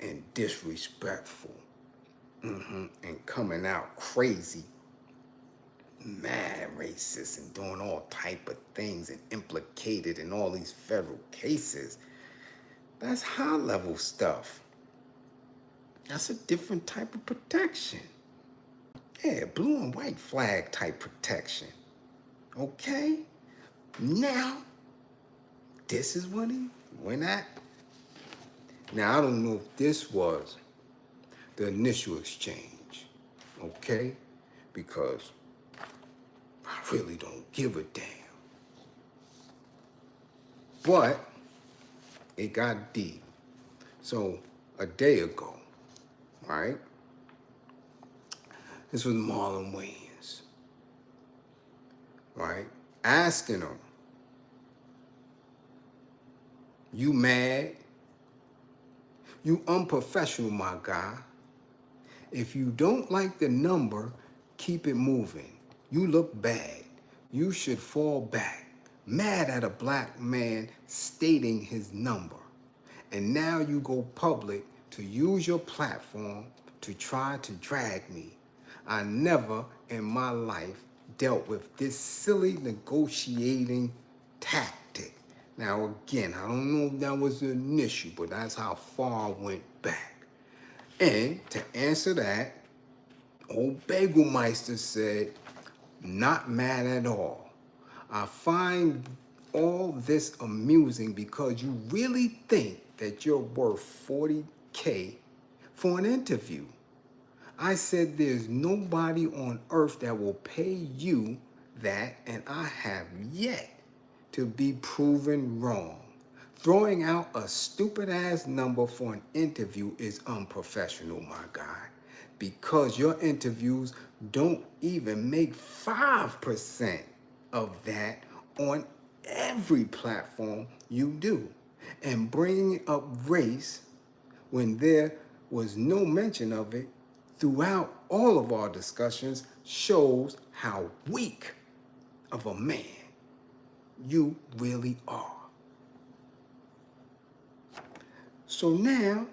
and disrespectful, and coming out crazy, mad racist and doing all type of things and implicated in all these federal cases, that's high level stuff. That's a different type of protection. Yeah, blue and white flag type protection. Okay? Now, this is what he went at. Now, I don't know if this was the initial exchange, okay? Because I really don't give a damn. But it got deep. So, a day ago, right? This was Marlon Wayans, right? Asking him, you mad? You unprofessional, my guy. If you don't like the number, keep it moving. You look bad. You should fall back. Mad at a black man stating his number. And now you go public to use your platform to try to drag me. I never in my life dealt with this silly negotiating tactic. Now again, I don't know if that was the initial, but that's how far I went back. And to answer that, old Bagelmeister said, not mad at all. I find all this amusing because you really think that you're worth $40K for an interview. I said there's nobody on earth that will pay you that, and I have yet to be proven wrong. Throwing out a stupid ass number for an interview is unprofessional, my guy, because your interviews don't even make 5% of that on every platform you do. And bringing up race when there was no mention of it throughout all of our discussions shows how weak of a man you really are. So now,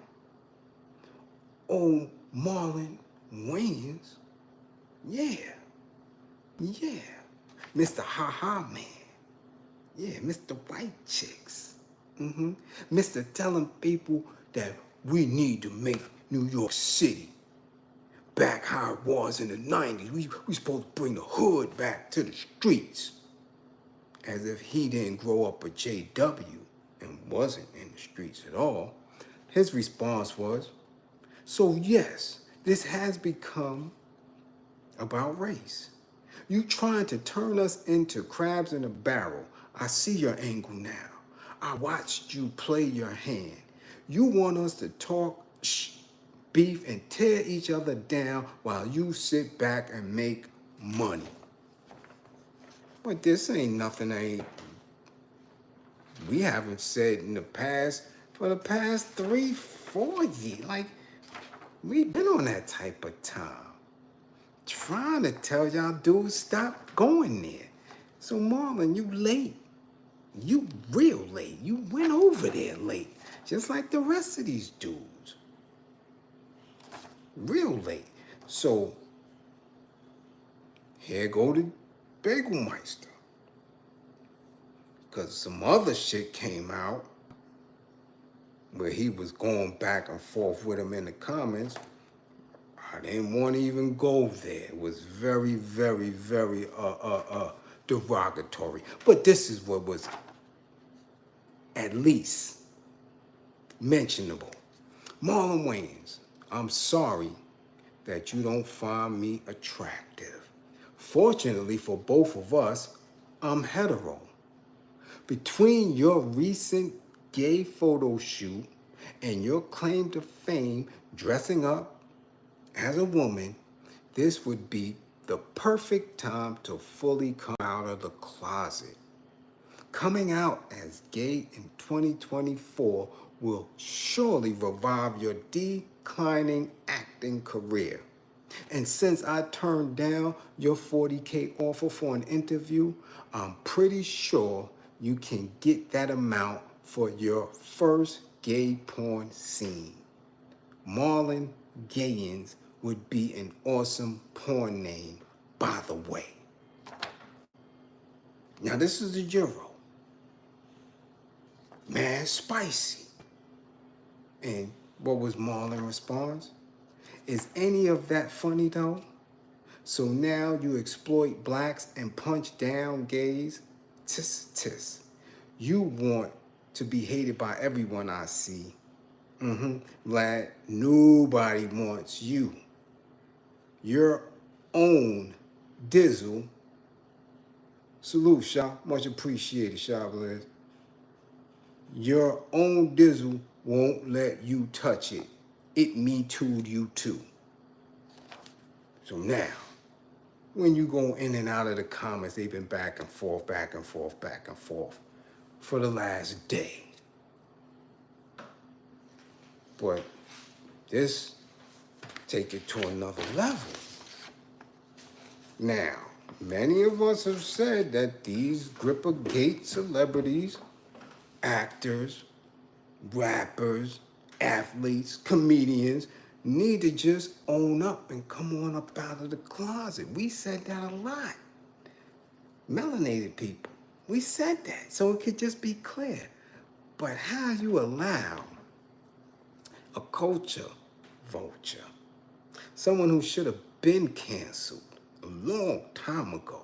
old Marlon Wayans, yeah, Mr. Ha-Ha Man, yeah, Mr. White Chicks, Mr. telling people that we need to make New York City back how it was in the 90s. We supposed to bring the hood back to the streets. As if he didn't grow up a JW and wasn't in the streets at all. His response was, so yes, this has become about race. You trying to turn us into crabs in a barrel. I see your angle now. I watched you play your hand. You want us to talk beef and tear each other down while you sit back and make money. But this ain't nothing we haven't said in the past, for the past 3-4 years. Like, we've been on that type of time. Trying to tell y'all dudes, stop going there. So Marlon, you late. You real late. You went over there late. Just like the rest of these dudes. real late. So here go the Bagel Meister. Because some other shit came out where he was going back and forth with him in the comments. I didn't want to even go there. It was very, very, very derogatory. But this is what was at least mentionable. Marlon Wayans, I'm sorry that you don't find me attractive. Fortunately for both of us, I'm hetero. Between your recent gay photo shoot and your claim to fame dressing up as a woman, this would be the perfect time to fully come out of the closet. Coming out as gay in 2024 will surely revive your declining acting career. And since I turned down your $40K offer for an interview, I'm pretty sure you can get that amount for your first gay porn scene. Marlon Gayans would be an awesome porn name, by the way. Now this is the Euro. Mad spicy. And what was Marlon's response? Is any of that funny though? So now you exploit blacks and punch down gays? Tis, tis. You want to be hated by everyone I see. Vlad, nobody wants you. Your own Dizzle. Salute, Sha. Much appreciated, Sha Bliz. Your own Dizzle won't let you touch it. It me too'd you too. So now, when you go in and out of the comments, they've been back and forth, back and forth, back and forth for the last day. But this take it to another level. Now, many of us have said that these Gripper-Gate celebrities, actors, rappers, athletes, comedians, need to just own up and come on up out of the closet. We said that a lot. Melanated people, we said that, so it could just be clear. But how you allow a culture vulture, someone who should have been canceled a long time ago,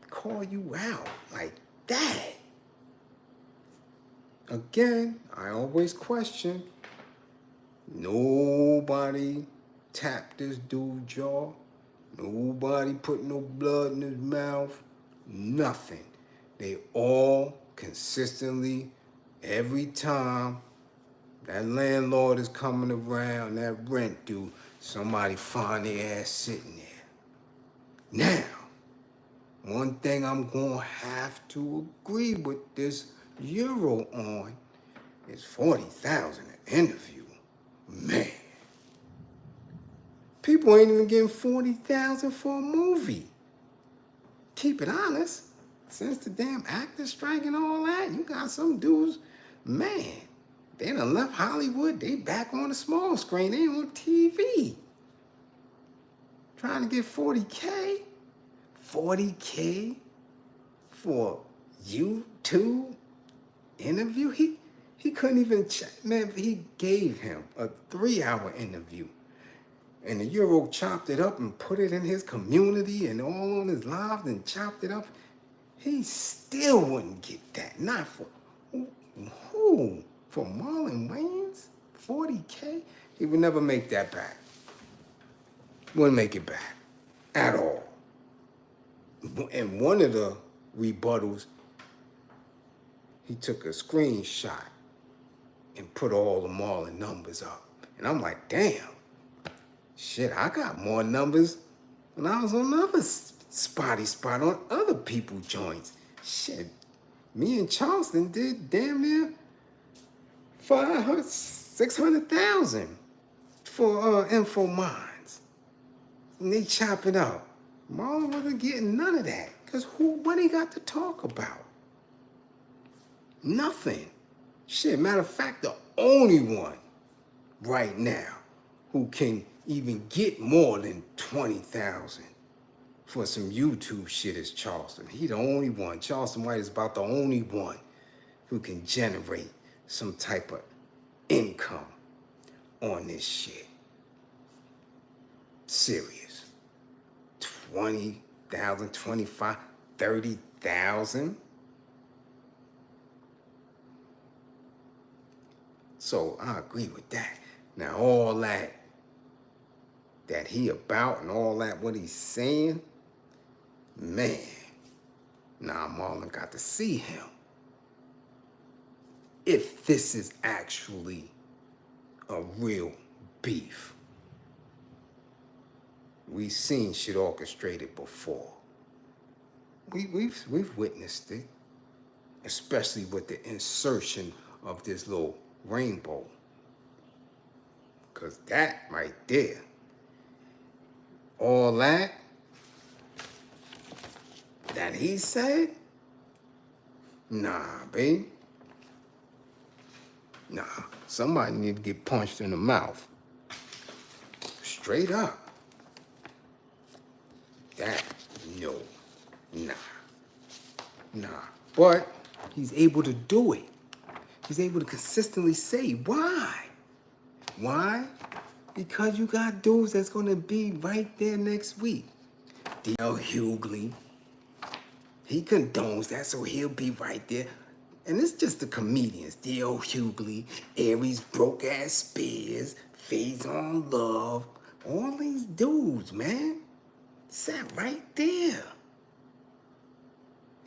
call you out like that? Again, I always question, nobody tapped this dude's jaw. Nobody put no blood in his mouth. Nothing. They all consistently, every time that landlord is coming around, that rent due, somebody find their ass sitting there. Now, one thing I'm going to have to agree with this Euro on is $40,000 an interview. Man. People ain't even getting $40,000 for a movie. Keep it honest. Since the damn actor strike and all that, you got some dudes, man, they done left Hollywood. They back on the small screen. They on TV. Trying to get $40K? $40K for YouTube interview? He couldn't even check. Man, he gave him a 3-hour interview. And the Euro chopped it up and put it in his community and all on his lives and chopped it up. He still wouldn't get that. Not for who? For Marlon Wayans? $40K? He would never make that back. Wouldn't make it back at all. And one of the rebuttals, he took a screenshot and put all the Marlon numbers up. And I'm like, damn. Shit, I got more numbers when I was on other spotty spot on other people's joints. Shit, me and Charleston did damn near 600,000 for info mines. And they chop it up. Marlon wasn't getting none of that. Because what he got to talk about? Nothing. Shit, matter of fact, the only one right now who can even get more than 20,000 for some YouTube shit is Charleston. He the only one. Charleston White is about the only one who can generate some type of income on this shit. Serious. 20,000, 25, 30,000. So I agree with that. Now all that he about and all that what he's saying, man, nah, Marlon got to see him. If this is actually a real beef. We've seen shit orchestrated before. We've witnessed it, especially with the insertion of this little rainbow. Because that right there, all that he said, nah, babe. Nah, somebody need to get punched in the mouth. Straight up. That, no, nah. But he's able to do it. He's able to consistently say, why? Why? Because you got dudes that's gonna be right there next week. D.L. Hughley, he condones that, so he'll be right there. And it's just the comedians, D.L. Hughley, Aries Broke-Ass Spears, Phase on Love, all these dudes, man, sat right there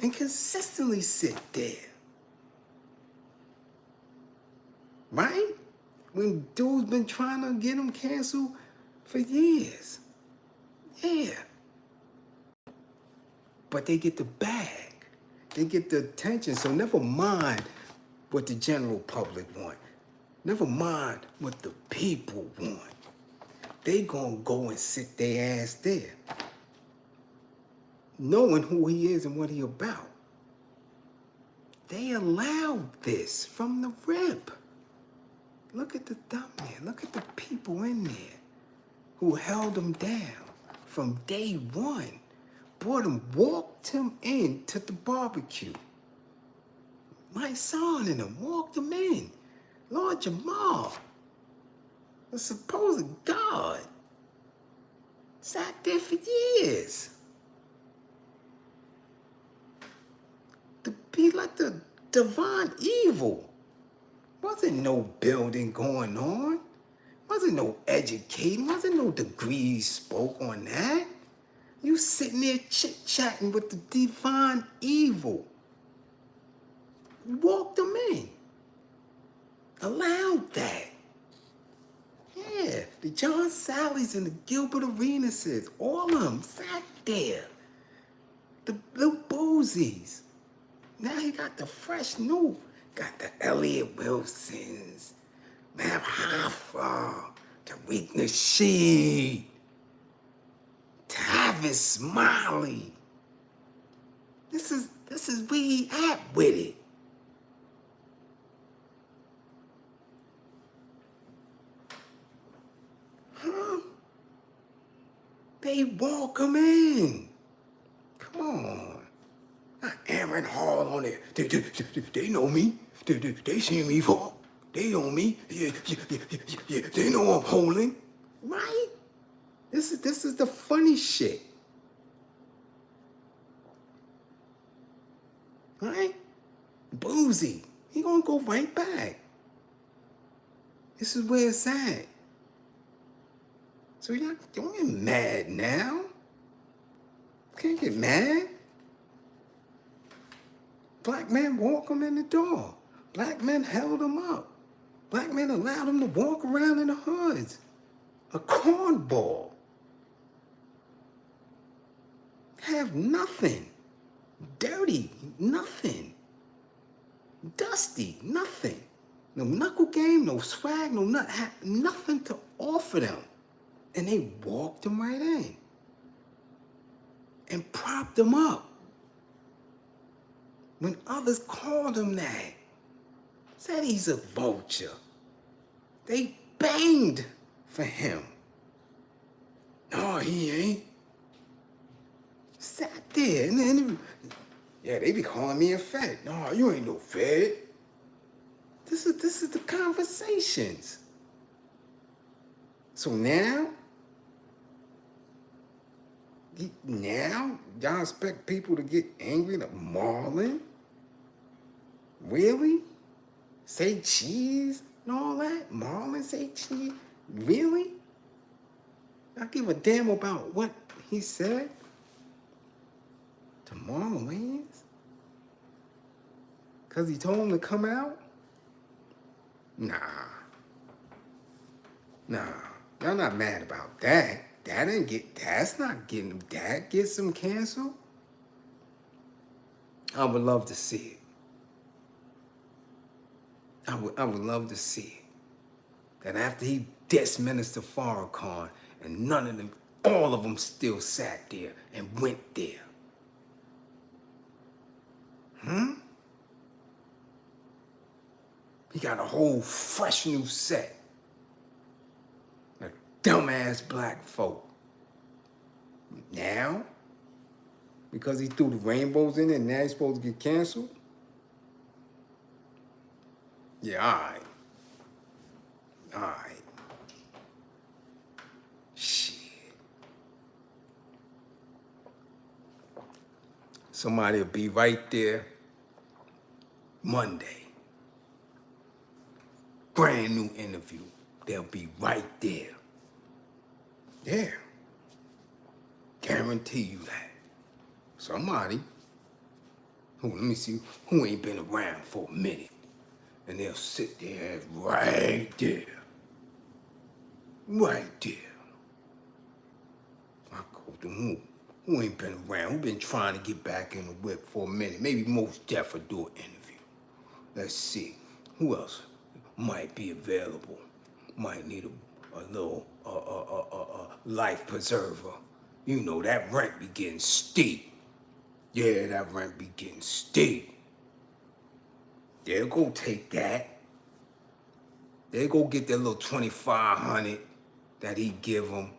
and consistently sit there. Right? When dudes been trying to get them canceled for years. Yeah. But they get the bag. They get the attention, so never mind what the general public want. Never mind what the people want. They gonna go and sit their ass there, knowing who he is and what he about. They allowed this from the rip. Look at the thumbnail. Look at the people in there who held him down from day one. Brought him, walked him in to the barbecue. My son and him walked him in. Lord Jamal, the supposed God, sat there for years. To be like the divine evil. Wasn't no building going on. Wasn't no educating. Wasn't no degrees spoke on that. You sitting there chit-chatting with the divine evil. You walked them in. Allowed that. Yeah, the John Sallys and the Gilbert Arenases, all of them sat there. The little Boozies. Now he got the fresh new. Got the Elliot Wilsons, Matt Hoffa, Tariq Nasheed, Tavis Smiley. This is where he at with it. Huh? They walk him in. Come on. Not Aaron Hall on there. They know me. They see me fall. They know me. Yeah. They know I'm holding. Right? This is the funny shit. Right? Boozy. He gonna go right back. This is where it's at. So y'all don't get mad now. Can't get mad. Black men walk him in the door. Black men held him up. Black men allowed him to walk around in the hoods. A cornball. Have nothing. Dirty, nothing. Dusty, nothing. No knuckle game, no swag, no nothing to offer them. And they walked him right in. And propped him up. When others called him that. Said he's a vulture. They banged for him. No, he ain't. Sat there, and then, yeah, they be calling me a fed. No, you ain't no fed. This is the conversations. So now y'all expect people to get angry at Marlon? Really? Say cheese and all that? Marlon say cheese? Really? I give a damn about what he said to Marlon Wayans? Because he told him to come out? Nah. Y'all not mad about that. That's not getting him. That gets him canceled? I would love to see it. I would love to see it. That after he dissed Minister Farrakhan and none of them, all of them still sat there and went there. He got a whole fresh new set. Like dumbass black folk. Now, because he threw the rainbows in it, now he's supposed to get canceled? Yeah, all right. Shit. Somebody will be right there Monday. Brand new interview. They'll be right there. Yeah. Guarantee you that. Somebody let me see, who ain't been around for a minute. And they'll sit there right there. Right there. I go to who ain't been around, who been trying to get back in the whip for a minute. Maybe Most Def will do an interview. Let's see. Who else might be available? Might need a little life preserver. You know, that rent be getting steep. Yeah, that rent be getting steep. They'll go take that. They'll go get that little $2,500 that he give them,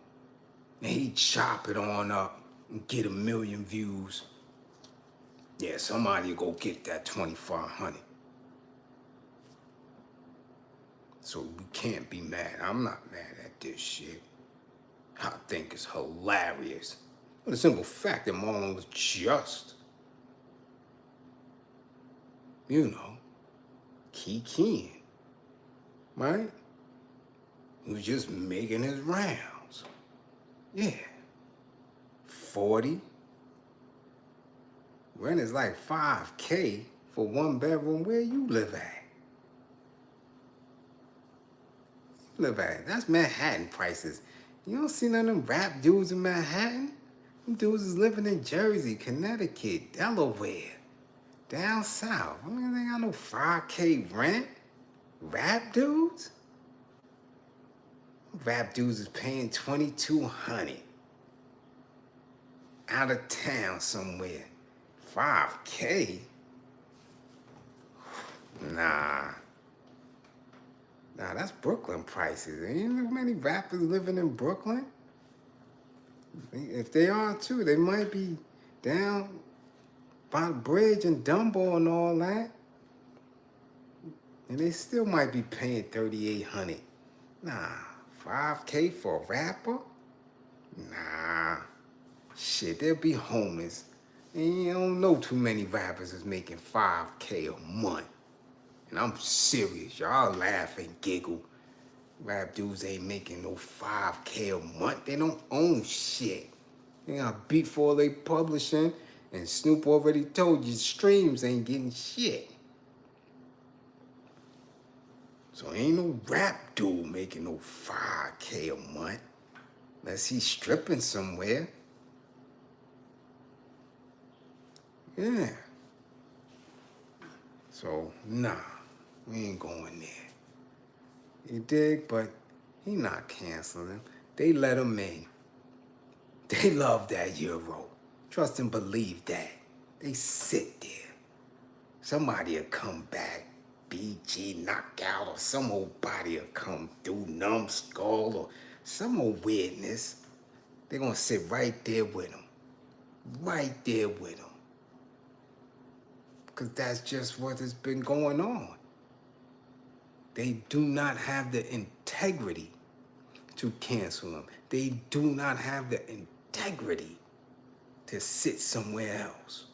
and he chop it on up and get 1 million views. Yeah, somebody will go get that $2,500. So we can't be mad. I'm not mad at this shit. I think it's hilarious. For the simple fact that Marlon was just, you know, keying, right? He was just making his rounds. Yeah. 40. Rent is like $5K for 1 bedroom. Where you live at? That's Manhattan prices. You don't see none of them rap dudes in Manhattan. Them dudes is living in Jersey, Connecticut, Delaware, down south. I mean, they got no 5K rent. Rap dudes? Rap dudes is paying $2,200. Out of town somewhere. 5K? Nah, that's Brooklyn prices. Ain't there many rappers living in Brooklyn? If they are too, they might be down by the bridge and Dumbo and all that. And they still might be paying $3,800. Nah, 5K for a rapper? Nah. Shit, they'll be homeless. And you don't know too many rappers is making 5K a month. And I'm serious. Y'all laugh and giggle. Rap dudes ain't making no 5K a month. They don't own shit. They got beat for they publishing. And Snoop already told you streams ain't getting shit. So ain't no rap dude making no 5K a month. Unless he's stripping somewhere. Yeah. So, nah, we ain't going there. You dig? But he not canceling him. They let him in. They love that Euro. Trust and believe that. They sit there. Somebody will come back, BG knockout or some old body will come through, numbskull or some old weirdness. They're going to sit right there with them. Right there with them. Because that's just what has been going on. They do not have the integrity to cancel them. They do not have the integrity to sit somewhere else.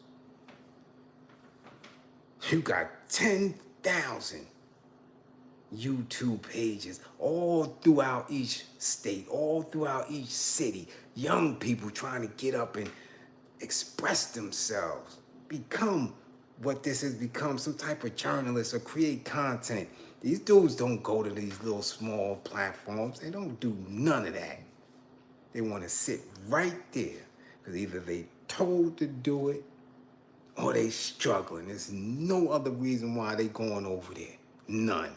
You got 10,000 YouTube pages all throughout each state, all throughout each city. Young people trying to get up and express themselves, become what this has become, some type of journalist or create content. These dudes don't go to these little small platforms. They don't do none of that. They want to sit right there because either they told to do it or they struggling. There's no other reason why they going over there. None.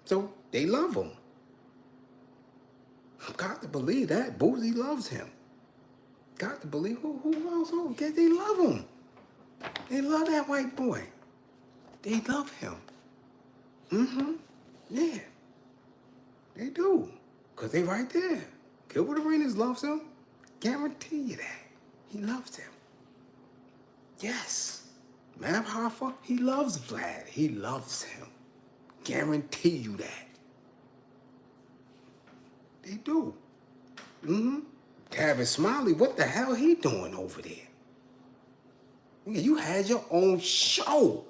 So they love him. Got to believe that. Boozy loves him. Got to believe who else? Oh, they love him. They love that white boy. They love him. Mm-hmm. Yeah. They do. Because they right there. Gilbert Arenas loves him. Guarantee you that. He loves him. Yes. Mav Hoffa, he loves Vlad. He loves him. Guarantee you that. They do. Mm-hmm. Tavis Smiley, what the hell he doing over there? You had your own show.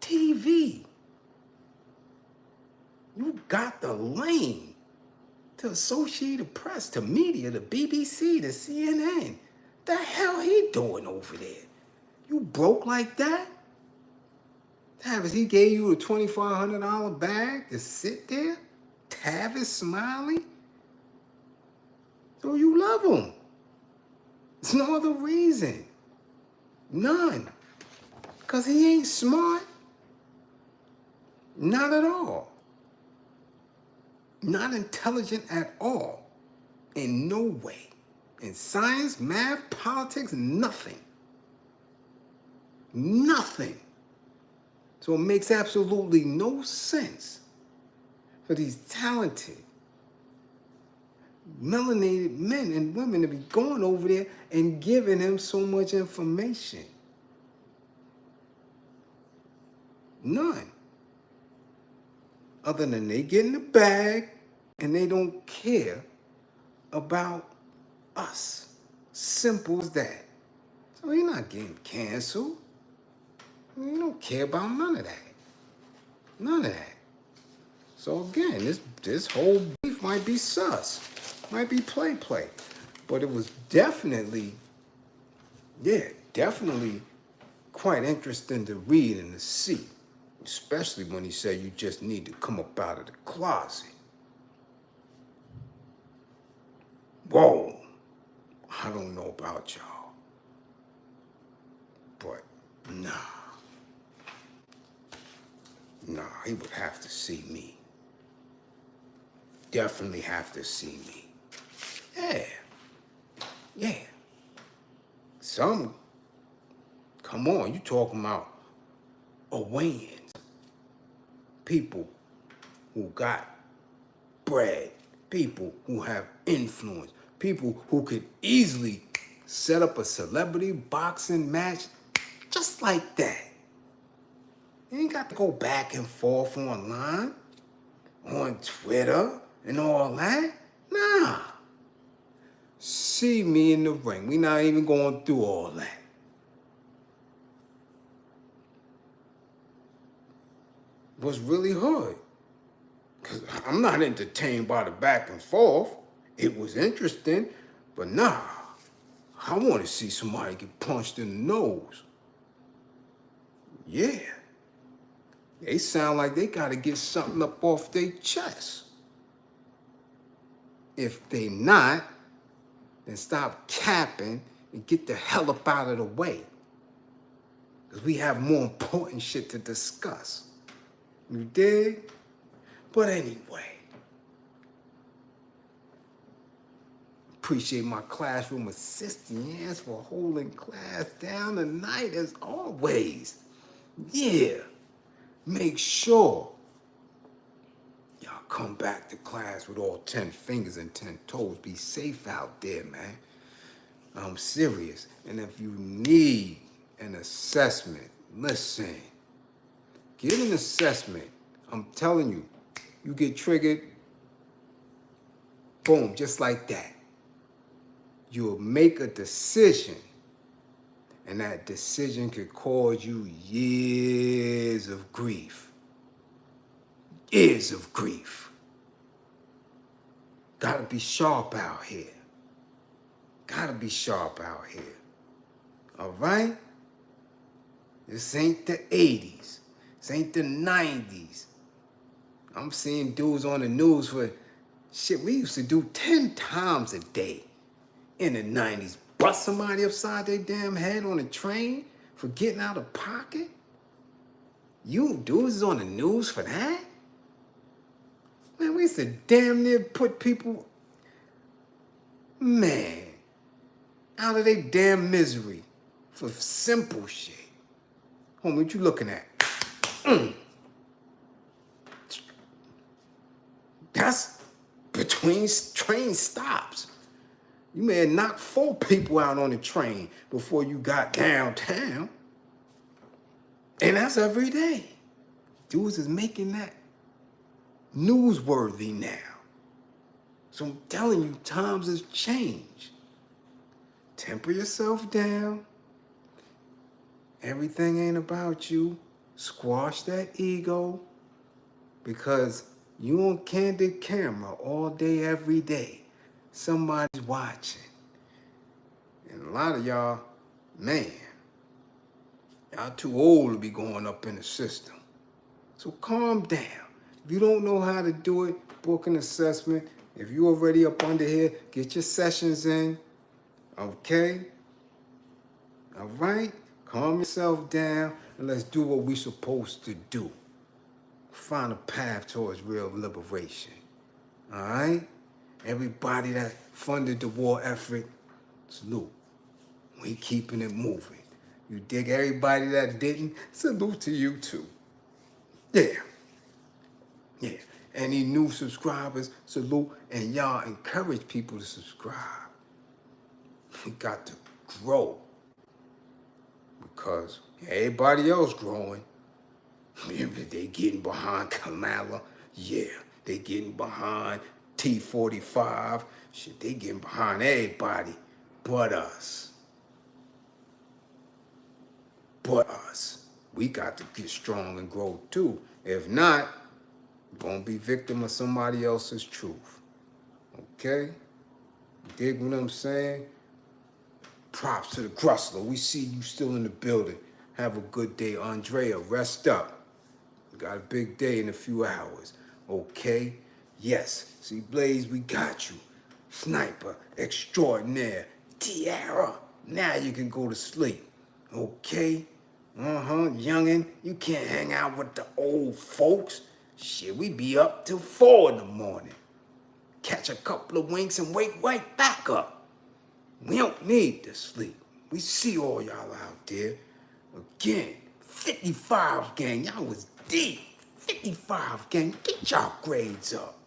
TV. You got the lane to Associated Press, to media, to BBC, to CNN. The hell he doing over there? You broke like that? Tavis, he gave you a $2,500 bag to sit there? Tavis Smiley? So you love him. There's no other reason. None. Because he ain't smart. Not at all. Not intelligent at all. In no way. In science, math, politics, nothing. Nothing. So it makes absolutely no sense for these talented, melanated men and women to be going over there and giving him so much information. None. Other than they get in the bag and they don't care about us. Simple as that. So he's not getting canceled. He don't care about none of that. None of that. So again, this whole beef might be sus. Might be play. But it was definitely quite interesting to read and to see. Especially when he said you just need to come up out of the closet. Whoa. I don't know about y'all. But nah, he would have to see me. Definitely have to see me. Yeah. Come on, you talking about Owayans. People who got bread. People who have influence. People who could easily set up a celebrity boxing match just like that. You ain't got to go back and forth online, on Twitter, and all that. Nah. See me in the ring. We not even going through all that. Was really hard. Because I'm not entertained by the back and forth. It was interesting, but nah. I want to see somebody get punched in the nose. Yeah. They sound like they got to get something up off their chest. If they not, then stop capping and get the hell up out of the way. Because we have more important shit to discuss. You dig? But anyway, Appreciate my classroom assistants for holding class down tonight as always. Yeah, make sure y'all come back to class with all 10 fingers and 10 toes. Be safe out there, man. I'm serious. And if you need an assessment, listen, get an assessment. I'm telling you, you get triggered, boom, just like that. You'll make a decision, and that decision could cause you years of grief. Years of grief. Gotta be sharp out here. Gotta be sharp out here. All right? This ain't the 80s. This ain't the 90s. I'm seeing dudes on the news for shit we used to do 10 times a day in the 90s. Bust somebody upside their damn head on a train for getting out of pocket? You dudes is on the news for that? Man, we used to damn near put people, man, out of their damn misery for simple shit. Homie, what you looking at? That's between train stops. You may have knocked 4 people out on the train before you got downtown. And that's every day. Dudes is making that newsworthy now. So I'm telling you, times has changed. Temper yourself down. Everything ain't about you. Squash that ego. Because you on candid camera all day, every day. Somebody's watching. And a lot of y'all, man, y'all too old to be going up in the system. So calm down. If you don't know how to do it, book an assessment. If you already up under here, get your sessions in. Okay? All right? Calm yourself down and let's do what we're supposed to do. Find a path towards real liberation. All right? Everybody that funded the war effort, salute. We keeping it moving. You dig everybody that didn't? Salute to you too. Yeah. Yeah. Any new subscribers, salute. And y'all encourage people to subscribe. We got to grow. Because everybody else growing. They getting behind Kamala. Yeah. They getting behind T45. Shit, they getting behind everybody but us. But us. We got to get strong and grow too. If not, we're gonna be victim of somebody else's truth. Okay? Dig what I'm saying? Props to the Grustler. We see you still in the building. Have a good day. Andrea, rest up. We got a big day in a few hours. Okay? Yes. See, Bliz, we got you. Sniper extraordinaire. Tiara. Now you can go to sleep. Okay? Youngin', you can't hang out with the old folks. Shit, we be up till 4 in the morning. Catch a couple of winks and wake right back up. We don't need to sleep. We see all y'all out there. Again, 55 gang, y'all was deep. 55 gang, get y'all grades up.